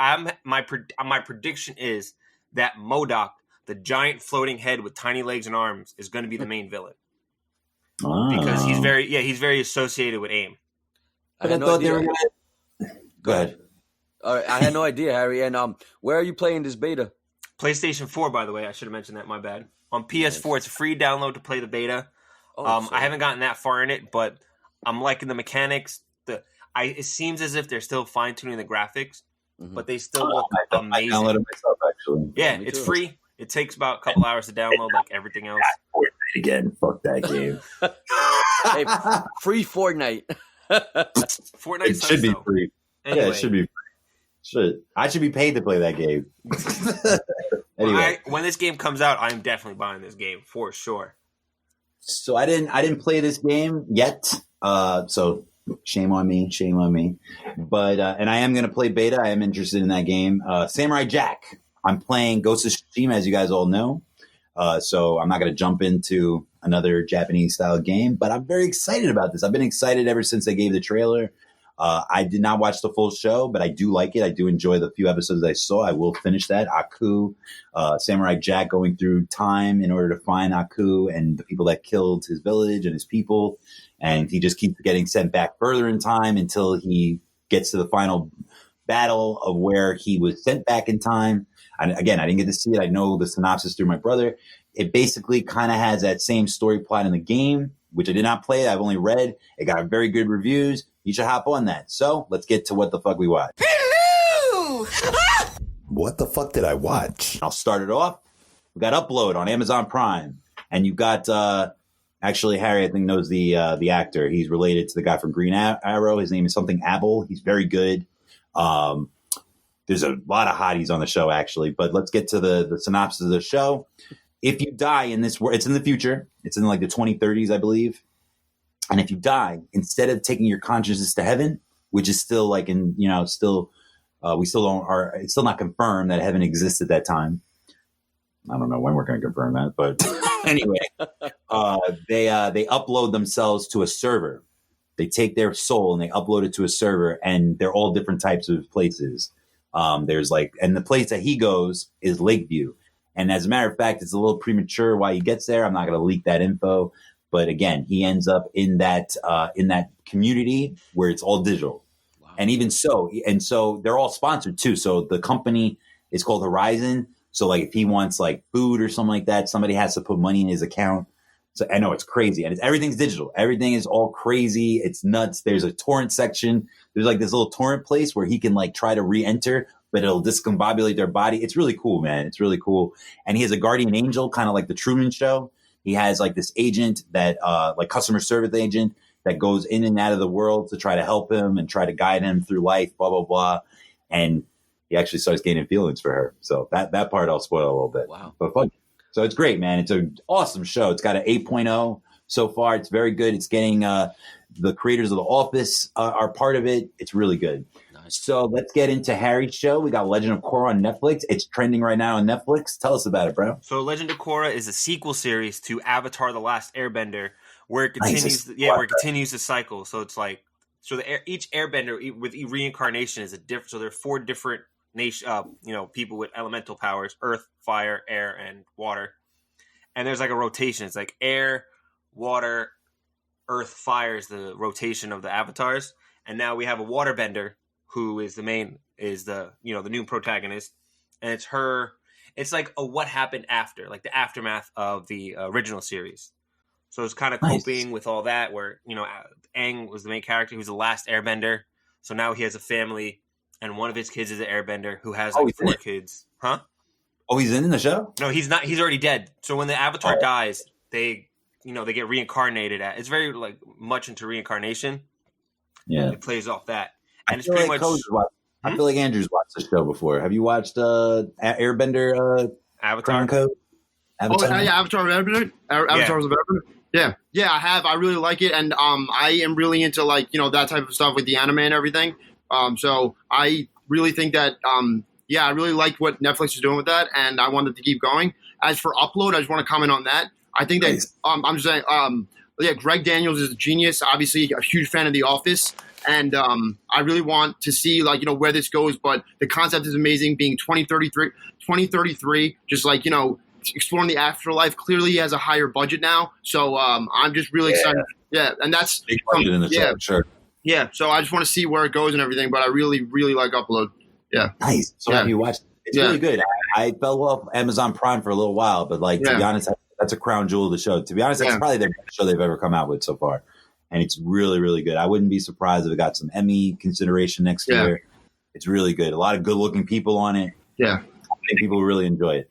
my prediction is that MODOK, the giant floating head with tiny legs and arms, is going to be the main villain because he's very associated with AIM. But I thought they were going to. Go ahead. All right, I had no idea, Harry. And where are you playing this beta? PlayStation 4, by the way. I should have mentioned that. My bad. On PS4, it's a free download to play the beta. I haven't gotten that far in it, but I'm liking the mechanics. It seems as if they're still fine tuning the graphics, but they still look amazing. I downloaded myself, actually. Yeah, it's free. It takes about a couple hours to download, like everything else. Fortnite again. Fuck that game. Hey, free Fortnite. Fortnite it should be free. Anyway. Yeah, it should be free. I should be paid to play that game. Anyway, when this game comes out, I'm definitely buying this game for sure. So I didn't play this game yet. So shame on me. But and I am going to play beta. I am interested in that game. Samurai Jack. I'm playing Ghost of Tsushima, as you guys all know. So I'm not going to jump into another Japanese style game, but I'm very excited about this. I've been excited ever since they gave the trailer. I did not watch the full show, but I do like it. I do enjoy the few episodes I saw. I will finish that. Aku, Samurai Jack going through time in order to find Aku and the people that killed his village and his people. And he just keeps getting sent back further in time until he gets to the final battle of where he was sent back in time. And again, I didn't get to see it. I know the synopsis through my brother. It basically kind of has that same story plot in the game, which I did not play. I've only read. It got very good reviews. You should hop on that. So let's get to what the fuck we watch. Hello! What the fuck did I watch? I'll start it off. We got Upload on Amazon Prime. And you got, actually, Harry, I think, knows the actor. He's related to the guy from Green Arrow. His name is something Abel. He's very good. There's a lot of hotties on the show, actually. But let's get to the synopsis of the show. If you die in this world, it's in the future. It's in like the 2030s, I believe. And if you die, instead of taking your consciousness to heaven, which is still like in, we still it's still not confirmed that heaven exists at that time. I don't know when we're going to confirm that, but anyway, they upload themselves to a server. They take their soul and they upload it to a server, and they're all different types of places. There's and the place that he goes is Lakeview. And as a matter of fact, it's a little premature why he gets there. I'm not going to leak that info. But again, he ends up in that community where it's all digital. Wow. And even so, they're all sponsored too. So the company is called Horizon. So like if he wants like food or something like that, somebody has to put money in his account. So I know it's crazy. And everything's digital. Everything is all crazy. It's nuts. There's a torrent section. There's like this little torrent place where he can like try to re-enter, but it'll discombobulate their body. It's really cool, man. It's really cool. And he has a guardian angel, kind of like the Truman Show. He has like this agent that like customer service agent that goes in and out of the world to try to help him and try to guide him through life, blah, blah, blah. And he actually starts gaining feelings for her. So that part I'll spoil a little bit. Wow. But fun. So it's great, man. It's an awesome show. It's got an 8.0 so far. It's very good. It's getting the creators of The Office are part of it. It's really good. Nice. So let's get into Harry's show. We got Legend of Korra on Netflix. It's trending right now on Netflix. Tell us about it, bro. So Legend of Korra is a sequel series to Avatar: The Last Airbender, where it continues. Nice. Where it continues the cycle. So it's like each Airbender with reincarnation is a different. So there are 4 different people with elemental powers: earth, fire, air, and water. And there's like a rotation. It's like air, water, earth, fire is the rotation of the avatars. And now we have a waterbender who is the new protagonist. And it's her. It's like a what happened after, like the aftermath of the original series. So it's kind of coping with all that, where Aang was the main character. He was the last airbender. So now he has a family. And one of his kids is an airbender who has 4 kids. Huh? Oh, he's in the show? No, he's not. He's already dead. So when the avatar dies, they get reincarnated. It's very like much into reincarnation. Yeah. It plays off that. And it's feel pretty like much... I feel like Andrew's watched the show before. Have you watched Airbender Avatar? Krayon Koz? Avatar? Oh, yeah, Avatar of Airbender? Avatar of Airbender? Yeah. Yeah, I have. I really like it. And I am really into that type of stuff with the anime and everything. So I really think that, I really liked what Netflix is doing with that, and I wanted to keep going. As for Upload, I just want to comment on that. I think that, I'm just saying, Greg Daniels is a genius, obviously a huge fan of The Office, and I really want to see, where this goes, but the concept is amazing, being 2033, just exploring the afterlife. Clearly he has a higher budget now, so I'm just really excited. Yeah, and that's... Big budget in the show, sure. Yeah, so I just want to see where it goes and everything, but I really, really like Upload. Yeah. Nice. So have you watched it? It's really good. I fell off Amazon Prime for a little while, but to be honest, that's a crown jewel of the show. To be honest, that's probably the best show they've ever come out with so far. And it's really, really good. I wouldn't be surprised if it got some Emmy consideration next year. It's really good. A lot of good-looking people on it. Yeah. I think people really enjoy it.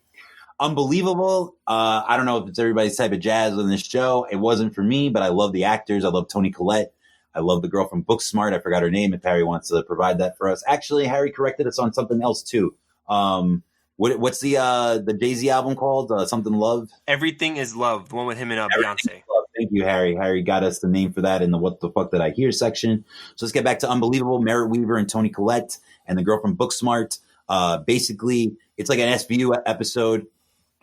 Unbelievable. I don't know if it's everybody's type of jazz on this show. It wasn't for me, but I love the actors. I love Toni Collette. I love the girl from Booksmart. I forgot her name. If Harry wants to provide that for us. Actually, Harry corrected us on something else too. What's the Jay-Z album called? Something Love? Everything is Love. The one with him and Beyonce. Thank you, Harry. Harry got us the name for that in the What the Fuck Did I Hear section. So let's get back to Unbelievable. Merritt Weaver and Toni Collette and the girl from Booksmart. Basically, it's like an SVU episode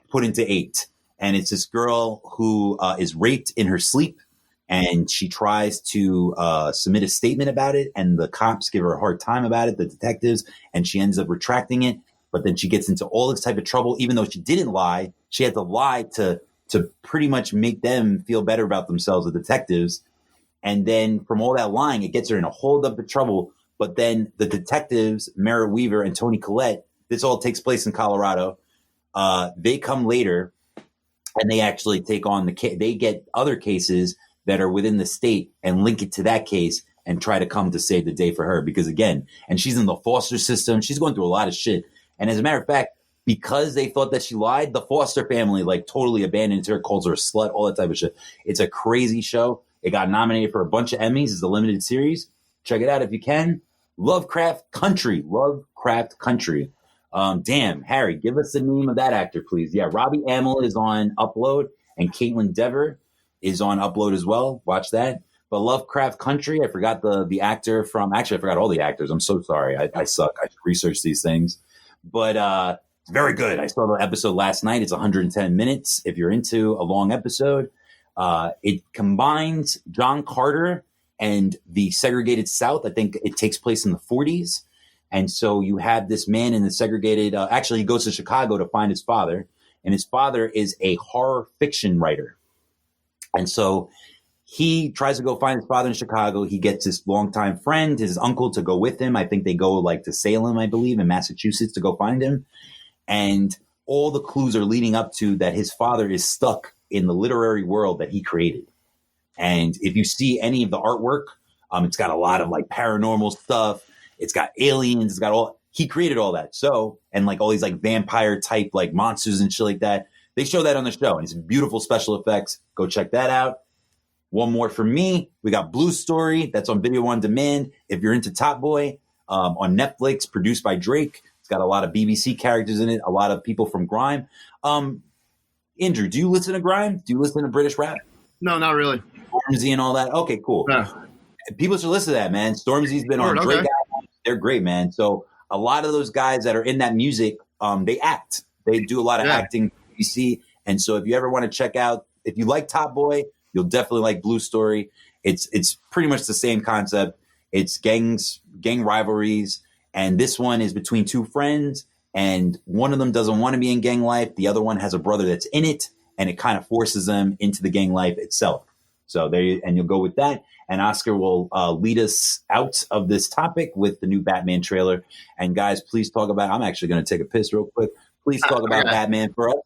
put into 8. And it's this girl who is raped in her sleep. And she tries to submit a statement about it, and the cops give her a hard time about it, the detectives, and she ends up retracting it. But then she gets into all this type of trouble, even though she didn't lie. She had to lie to pretty much make them feel better about themselves, the detectives. And then from all that lying, it gets her in a whole bunch of trouble. But then the detectives, Merritt Weaver and Toni Collette, this all takes place in Colorado. They come later, and they actually take on they get other cases that are within the state and link it to that case and try to come to save the day for her. Because again, and she's in the foster system. She's going through a lot of shit. And as a matter of fact, because they thought that she lied, the foster family totally abandoned her, calls her a slut, all that type of shit. It's a crazy show. It got nominated for a bunch of Emmys. It's a limited series. Check it out if you can. Lovecraft Country. Lovecraft Country. Damn, Harry, give us the name of that actor, please. Yeah, Robbie Amell is on Upload, and Caitlin Dever is on Upload as well. Watch that. But Lovecraft Country, I forgot the actor from... Actually, I forgot all the actors. I'm so sorry. I suck. I should research these things. But it's very good. I saw the episode last night. It's 110 minutes if you're into a long episode. It combines John Carter and the segregated South. I think it takes place in the 40s. And so you have this man in the segregated... actually, he goes to Chicago to find his father. And his father is a horror fiction writer. And so he tries to go find his father in Chicago. He gets his longtime friend, his uncle, to go with him. I think they go to Salem, I believe, in Massachusetts to go find him. And all the clues are leading up to that his father is stuck in the literary world that he created. And if you see any of the artwork, it's got a lot of paranormal stuff. It's got aliens. It's got he created all that. So, and all these vampire type monsters and shit like that. They show that on the show, and it's beautiful special effects. Go check that out. One more for me. We got Blue Story. That's on video on demand. If you're into Top Boy, on Netflix, produced by Drake. It's got a lot of BBC characters in it, a lot of people from grime. Andrew, do you listen to grime? Do you listen to British rap? No, not really. Stormzy and all that? Okay, cool. Yeah. People should listen to that, man. Stormzy's been on Drake albums. They're great, man. So a lot of those guys that are in that music, they act. They do a lot of acting, BBC. And so if you ever want to check out, if you like Top Boy, you'll definitely like Blue Story. It's pretty much the same concept. It's gang rivalries. And this one is between two friends. And one of them doesn't want to be in gang life. The other one has a brother that's in it. And it kind of forces them into the gang life itself. So and you'll go with that. And Oscar will lead us out of this topic with the new Batman trailer. And guys, please talk about, I'm actually going to take a piss real quick. Please talk about Batman for us.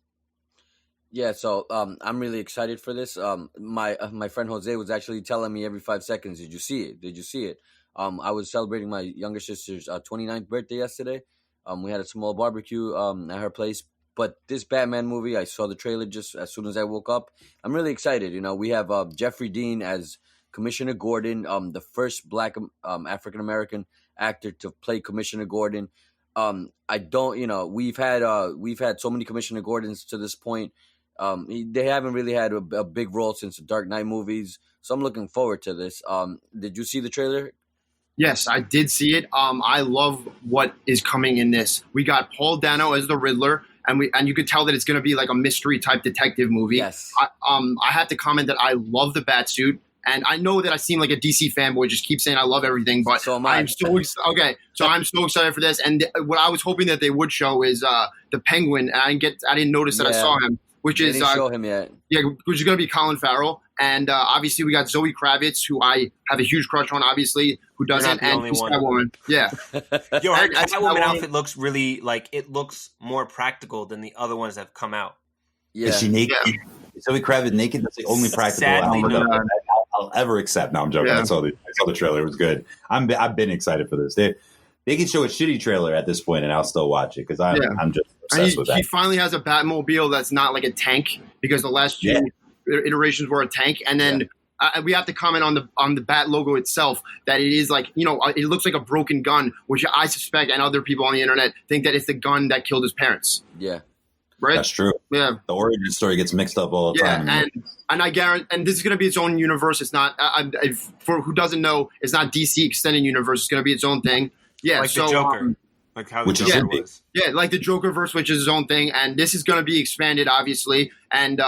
Yeah, so I'm really excited for this. My friend Jose was actually telling me every 5 seconds, did you see it? Did you see it? I was celebrating my younger sister's 29th birthday yesterday. We had a small barbecue at her place. But this Batman movie, I saw the trailer just as soon as I woke up. I'm really excited. You know, we have Jeffrey Dean as Commissioner Gordon, the first Black African-American actor to play Commissioner Gordon. We've had so many Commissioner Gordons to this point. They haven't really had a big role since the Dark Knight movies. So I'm looking forward to this. Did you see the trailer? Yes, I did see it. I love what is coming in this. We got Paul Dano as the Riddler, and you could tell that it's going to be like a mystery type detective movie. Yes. I have to comment that I love the Batsuit. And I know that I seem like a DC fanboy, just keep saying I love everything, but so am I. I'm so excited for this. And what I was hoping that they would show is the Penguin. And I didn't notice that I saw him, which is didn't show him yet. Yeah, which is going to be Colin Farrell. And obviously we got Zoe Kravitz, who I have a huge crush on, obviously, who doesn't, and Catwoman. Yeah. Yo, her Catwoman outfit looks really it looks more practical than the other ones that have come out. Yeah. Is she naked? Yeah. Zoe Kravitz naked? That's the only practical outfit I'll ever accept. No, I'm joking. Yeah. I saw the trailer. It was good. I've been excited for this. They can show a shitty trailer at this point and I'll still watch it because I'm just obsessed with that. He finally has a Batmobile that's not like a tank because the last few iterations were a tank. And then we have to comment on the Bat logo itself that it is like, it looks like a broken gun, which I suspect and other people on the internet think that it's the gun that killed his parents. Yeah. Right? That's true. Yeah. The origin story gets mixed up all the time. And I guarantee, and this is going to be its own universe. It's not, for who doesn't know, it's not DC extended universe. It's going to be its own thing. Yeah. Like the Joker. Like how the Joker was. Yeah, like the Joker verse, which is its own thing. And this is going to be expanded, obviously. And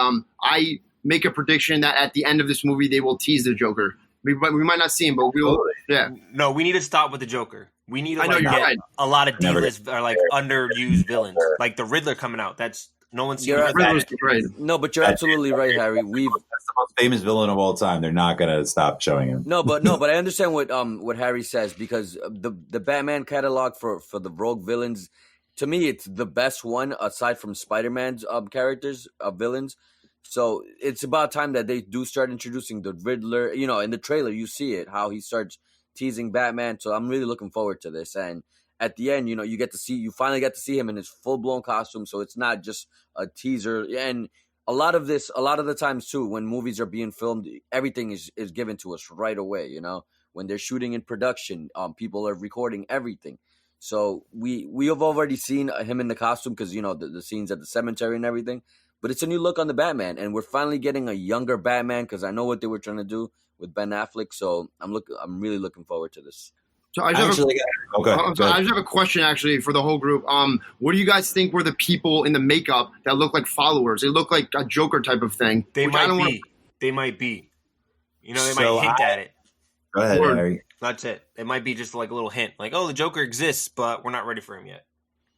I make a prediction that at the end of this movie, they will tease the Joker. We might not see him, but we will. Yeah. No, we need to stop with the Joker. We need to get a lot of D-list or underused villains, like the Riddler coming out. That's no one's seen that. No, but you're absolutely right, Harry. That's the most famous villain of all time. They're not gonna stop showing him. No, but I understand what Harry says because the Batman catalog for the rogue villains, to me, it's the best one aside from Spider-Man's characters villains. So it's about time that they do start introducing the Riddler. In the trailer, you see it, how he starts teasing Batman. So I'm really looking forward to this. And at the end, you finally get to see him in his full-blown costume. So it's not just a teaser. And a lot of the times too, when movies are being filmed, everything is given to us right away. When they're shooting in production, people are recording everything. So we have already seen him in the costume because, the scenes at the cemetery and everything. But it's a new look on the Batman, and we're finally getting a younger Batman because I know what they were trying to do with Ben Affleck. So I'm really looking forward to this. So I just have a question actually for the whole group. What do you guys think were the people in the makeup that look like followers? They look like a Joker type of thing. They might be. They might hint at it. Go ahead, Harry. That's it. It might be just like a little hint, like, oh, the Joker exists, but we're not ready for him yet.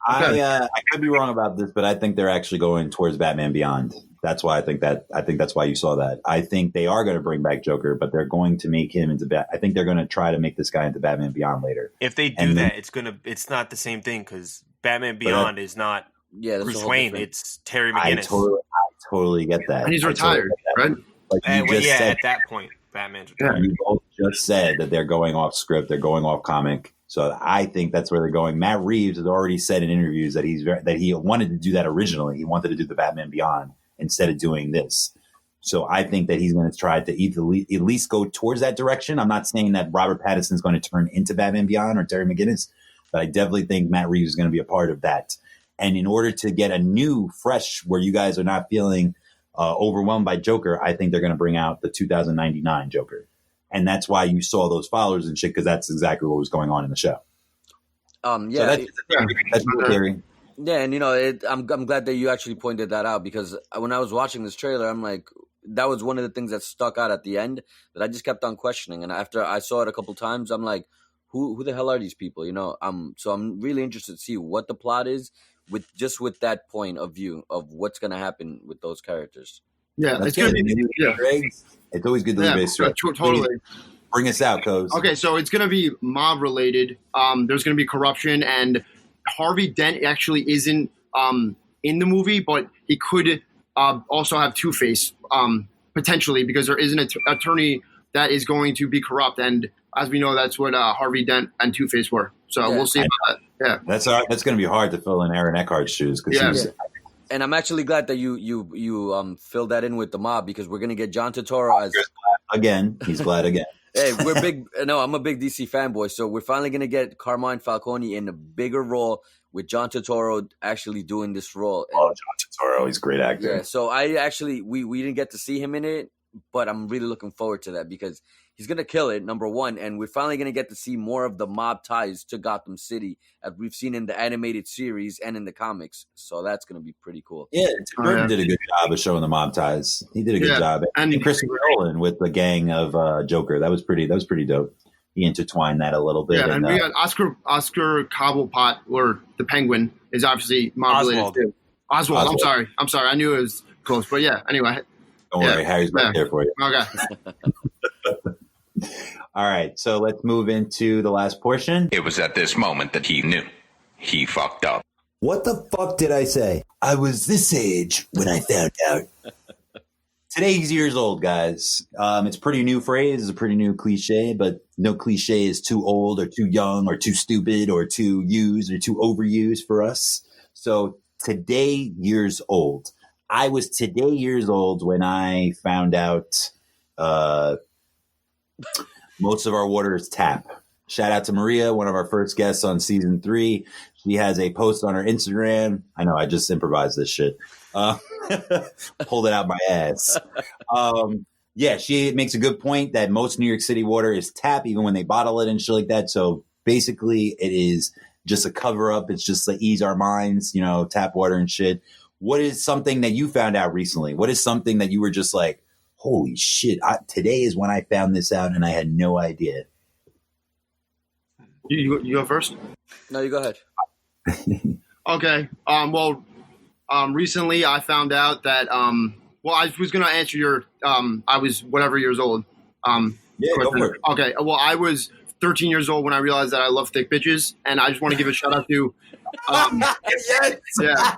I could be wrong about this, but I think they're actually going towards Batman Beyond. That's why I think that's why you saw that. I think they are going to bring back Joker, but they're going to make him into I think they're going to try to make this guy into Batman Beyond later. If they do that, it's not the same thing because Batman Beyond is not Bruce Wayne. It's Terry McGinnis. I totally get that. And he's retired, right? At that point. Batman's You both just said that they're going off script, they're going off comic. So I think that's where they're going. Matt Reeves has already said in interviews that that he wanted to do that originally. He wanted to do the Batman Beyond instead of doing this. So I think that he's going to try to at least go towards that direction. I'm not saying that Robert Pattinson is going to turn into Batman Beyond or Terry McGinnis, but I definitely think Matt Reeves is going to be a part of that. And in order to get a new, fresh, where you guys are not feeling overwhelmed by Joker, I think they're going to bring out the 2099 Joker. And that's why you saw those followers and shit, because that's exactly what was going on in the show. Yeah. So that's my theory. Yeah, and I'm glad that you actually pointed that out, because when I was watching this trailer, I'm like, that was one of the things that stuck out at the end that I just kept on questioning. And after I saw it a couple times, I'm like, who the hell are these people? So I'm really interested to see what the plot is with that point of view of what's going to happen with those characters. Yeah, it's going to be. It's always good to leave base. Totally. Bring us out, Koz. Okay, so it's going to be mob related. There's going to be corruption, and Harvey Dent actually isn't in the movie, but he could also have Two-Face potentially, because there is an attorney that is going to be corrupt, and as we know, that's what Harvey Dent and Two-Face were. So we'll see about that. Yeah, that's going to be hard to fill in Aaron Eckhart's shoes. And I'm actually glad that you filled that in with the mob, because we're gonna get John Turturro as again. He's glad again. Hey, we're big. No, I'm a big DC fanboy, so we're finally gonna get Carmine Falcone in a bigger role with John Turturro actually doing this role. John Turturro, he's a great actor. Yeah, so I actually we didn't get to see him in it, but I'm really looking forward to that, because he's gonna kill it, number one, and we're finally gonna get to see more of the mob ties to Gotham City, as we've seen in the animated series and in the comics. So that's gonna be pretty cool. Yeah, Tim Burton did a good job of showing the mob ties. He did a good job, and Christopher Nolan with the gang of Joker. That was pretty dope. He intertwined that a little bit. Yeah, and we got Oscar Cobblepot, or the Penguin, is obviously mob related too. Oswald. I'm sorry. I knew it was close, but yeah. Anyway, don't worry, Harry's back there for you. Okay. All right, so let's move into the last portion. It was at this moment that he knew. He fucked up. What the fuck did I say? I was this age when I found out. Today he's years old, guys. It's a pretty new phrase. It's a pretty new cliche, but no cliche is too old or too young or too stupid or too used or too overused for us. So today years old. I was today years old when I found out most of our water is tap. Shout out to Maria, one of our first guests on season 3. She has a post on her Instagram. I know, I just improvised this shit. Pulled it out my ass. Yeah, she makes a good point that most New York City water is tap, even when they bottle it and shit like that. So basically it is just a cover up. It's just to ease our minds, tap water and shit. What is something that you found out recently? What is something that you were just like, holy shit, today is when I found this out and I had no idea. You go first? No, you go ahead. Okay. Recently I found out that, I was going to answer your, I was whatever years old. Yeah, go for it. Okay. Well, I was 13 years old when I realized that I love thick bitches, and I just want to give a shout out to, yes. Yeah.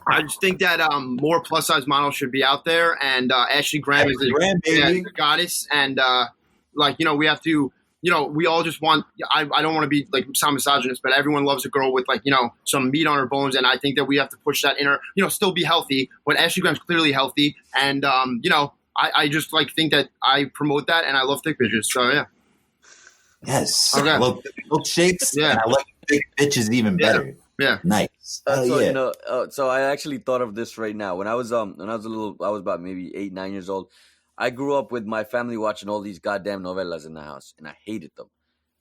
I just think that more plus size models should be out there, and Ashley Graham is the goddess, and we have to, we all just want. I don't want to be sound misogynist, but everyone loves a girl with some meat on her bones, and I think that we have to push that inner, still be healthy. But Ashley Graham's clearly healthy, and I just think that I promote that, and I love thick bitches. So yeah. Yes. Okay. I love milkshakes. Yeah. And I like big bitches even better. Yeah. Nice. So I actually thought of this right now. When I was little, I was about maybe 8, 9 years old. I grew up with my family watching all these goddamn novellas in the house, and I hated them.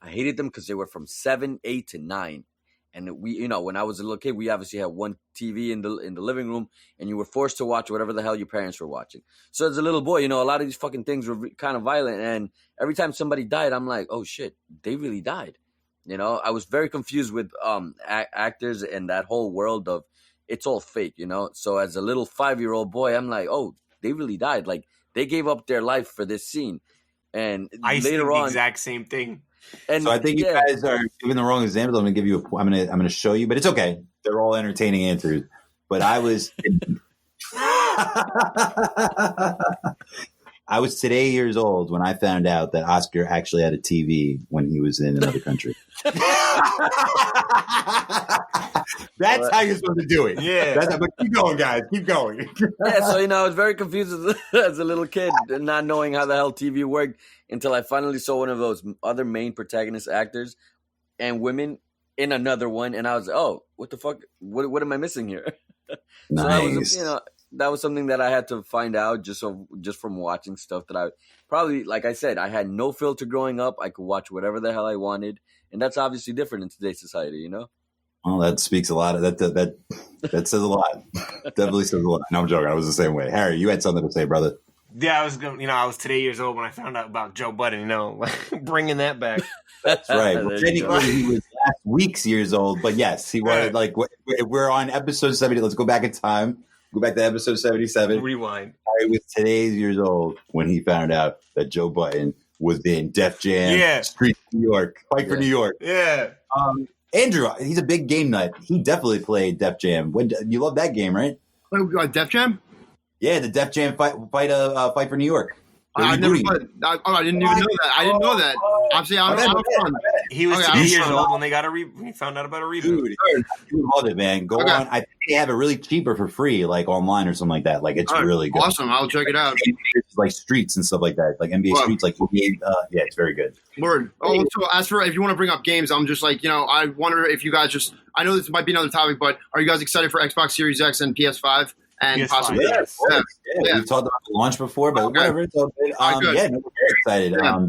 I hated them because they were from 7, 8 to 9. And we, when I was a little kid, we obviously had one TV in the living room, and you were forced to watch whatever the hell your parents were watching. So as a little boy, a lot of these fucking things were kind of violent, and every time somebody died, I'm like, oh shit, they really died. I was very confused with actors and that whole world of it's all fake. So as a little 5-year-old boy, I'm like, oh, they really died. Like they gave up their life for this scene. And I later on, the exact same thing. And so I think you guys are giving the wrong example. I'm going to give you I'm going to show you, but it's okay. They're all entertaining answers. But I was I was today years old when I found out that Oscar actually had a TV when he was in another country. That's how you're supposed to do it. Yeah. But keep going, guys. Keep going. Yeah, so I was very confused as a little kid, not knowing how the hell TV worked until I finally saw one of those other main protagonist actors and women in another one, and I was, oh, what the fuck? What am I missing here? Nice. So that was something that I had to find out just from watching stuff that I probably, like I said, I had no filter growing up. I could watch whatever the hell I wanted, and that's obviously different in today's society, you know. Well, that speaks a lot. That says a lot. Definitely says a lot. No, I'm joking. I was the same way. Harry, you had something to say, brother. Yeah, I was today years old when I found out about Joe Budden. Bringing that back. That's right. Well, technically, he was last week's years old, but yes, he was. Like, we're on episode 70. Let's go back in time. Go back to episode 77. Rewind. Harry was today's years old when he found out that Joe Budden was in Def Jam, Street New York, Fight for New York. Yeah. Andrew, he's a big game nut. He definitely played Def Jam. You love that game, right? Def Jam? Yeah, the Def Jam Fight for New York. I didn't even know that. I didn't know that. Obviously, I'm fun. He was 2 years old when they got he found out about a reboot. Dude, you love it, man. Go on. I think they have it really cheap or for free, like online or something like that. Like it's really good. Awesome. I'll check it out. It's like Streets and stuff like that, like NBA Streets, like NBA. Yeah, it's very good. Word. Oh, so as for if you want to bring up games, I'm just like, I wonder if you guys I know this might be another topic, but are you guys excited for Xbox Series X and PS5? And PS5, possibly, yeah. We've talked about the launch before, but whatever. It's all good. We're very excited. Yeah.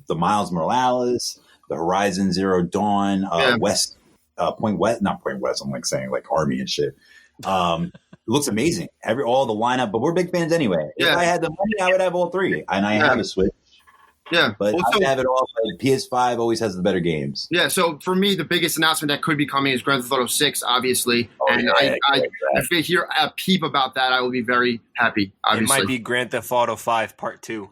The Miles Morales, the Horizon Zero Dawn, West Point West, not Point West. I'm like saying like Army and shit. It looks amazing. All the lineup, but we're big fans anyway. If I had the money, I would have all three, and I have a Switch. Yeah, but I would have it all. Like PS5 always has the better games. Yeah, so for me, the biggest announcement that could be coming is Grand Theft Auto 6, obviously. If they hear a peep about that, I will be very happy. Obviously, it might be Grand Theft Auto 5 Part 2.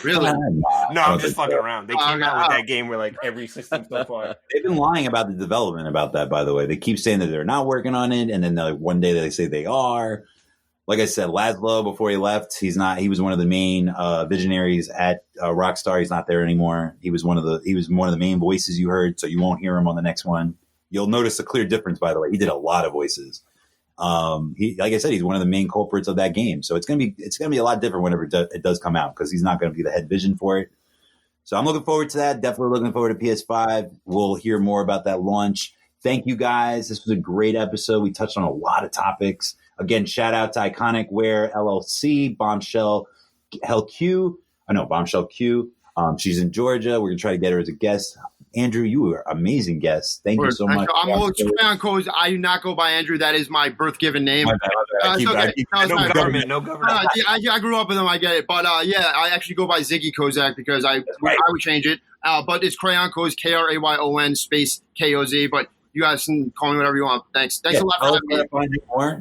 Really? No, I'm just fucking around. They came out with that game with like every system so far. They've been lying about the development about that, by the way. They keep saying that they're not working on it, and then one day they say they are. Like I said, Laszlo, before he left, he was one of the main visionaries at Rockstar. He's not there anymore. He was one of the main voices you heard, so you won't hear him on the next one. You'll notice a clear difference, by the way. He did a lot of voices. Like I said, he's one of the main culprits of that game. So it's gonna be a lot different whenever it does come out, because he's not gonna be the head vision for it. So I'm looking forward to that. Definitely looking forward to PS5. We'll hear more about that launch. Thank you guys. This was a great episode. We touched on a lot of topics. Again, shout out to Iconic Wear LLC, Bombshell Q. She's in Georgia. We're going to try to get her as a guest. Andrew, you were an amazing guest. Thank you so much. I'm always Krayon Koz. I do not go by Andrew. That is my birth given name. No government. I grew up with them. I get it. But I actually go by Ziggy Kozak because I would change it. But it's Krayon Koz, Krayon space Koz. But you guys can call me whatever you want. Thanks a lot for having me.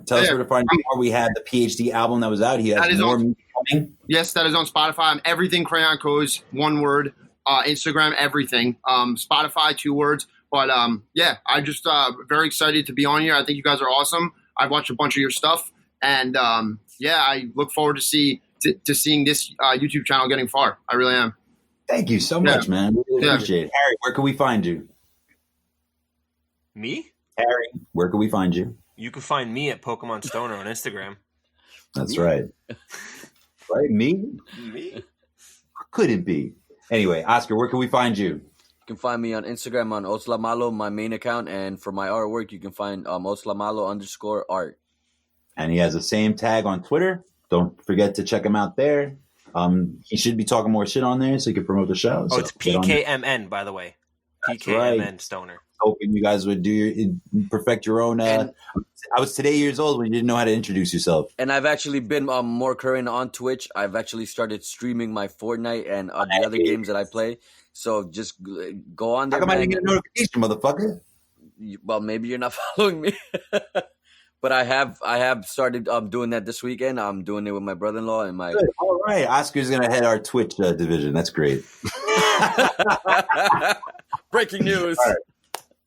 Tell us where to find you more. We had the PhD album that was out. He has more music coming. Yes, that is on Spotify. I'm everything Krayon Koz, one word. Instagram, everything. Spotify, 2 words. But I just very excited to be on here. I think you guys are awesome. I've watched a bunch of your stuff, and I look forward to seeing this YouTube channel getting far. I really am. Thank you so much, man. Really appreciate it. Harry, where can we find you? Me? Harry, where can we find you? You can find me at Pokemon Stoner on Instagram. That's right. Right? Me? Couldn't be. Anyway, Oscar, where can we find you? You can find me on Instagram on Oslamalo, my main account. And for my artwork, you can find Oslamalo_art. And he has the same tag on Twitter. Don't forget to check him out there. He should be talking more shit on there so he can promote the show. Oh, it's PKMN, by the way. That's PKMN right. Stoner. Hoping you guys would perfect your own. I was today years old when you didn't know how to introduce yourself. And I've actually been more current on Twitch. I've actually started streaming my Fortnite and the other games that I play. So just go on there. How come I didn't get a notification, motherfucker? Well, maybe you're not following me. But I have started doing that this weekend. I'm doing it with my brother-in-law and my. Good. All right, Oscar's gonna head our Twitch division. That's great. Breaking news. All right.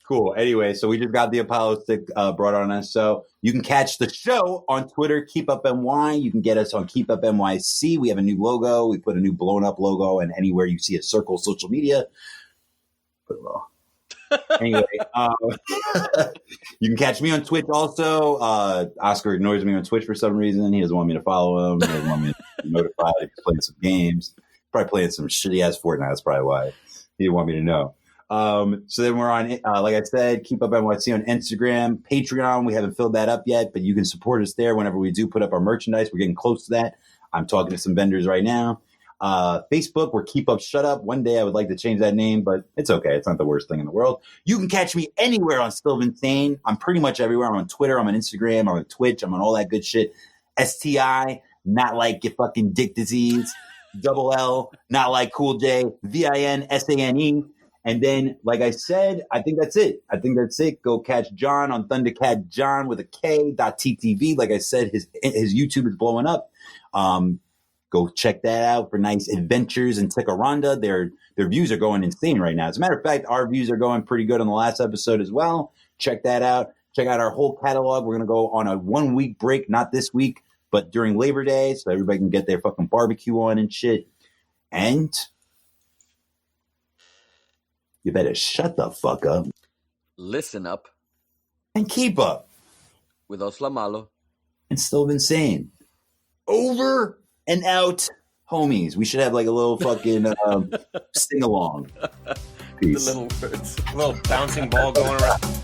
Cool. Anyway, so we just got the Apollo stick brought on us. So you can catch the show on Twitter, Keep Up NY. You can get us on Keep Up NYC. We have a new logo. We put a new blown up logo, and anywhere you see a circle social media, put it low. Anyway, you can catch me on Twitch also. Oscar ignores me on Twitch for some reason. He doesn't want me to follow him. He doesn't want me to be notified. He's playing some games. Probably playing some shitty ass Fortnite. That's probably why he didn't want me to know. So then we're on, like I said, Keep Up NYC on Instagram, Patreon. We haven't filled that up yet, but you can support us there whenever we do put up our merchandise. We're getting close to that. I'm talking to some vendors right now. Facebook, we're Keep Up Shut Up. One day I would like to change that name, but it's okay. It's not the worst thing in the world. You can catch me anywhere on StillVinSane. I'm pretty much everywhere. I'm on Twitter. I'm on Instagram. I'm on Twitch. I'm on all that good shit. STI, not like your fucking dick disease. Double L, not like Cool J. VINSANE. And then, like I said, I think that's it. Go catch John on Thundercat John with a K.TTV. Like I said, his YouTube is blowing up. Go check that out for nice adventures in Ticaranda. Their views are going insane right now. As a matter of fact, our views are going pretty good on the last episode as well. Check that out. Check out our whole catalog. We're going to go on a 1 week break, not this week, but during Labor Day, so everybody can get their fucking barbecue on and shit. And you better shut the fuck up. Listen up. And keep up. With Osla Malo. And StillVinSane. Over and out, homies. We should have like a little fucking sing along. Peace. The little bouncing ball going around.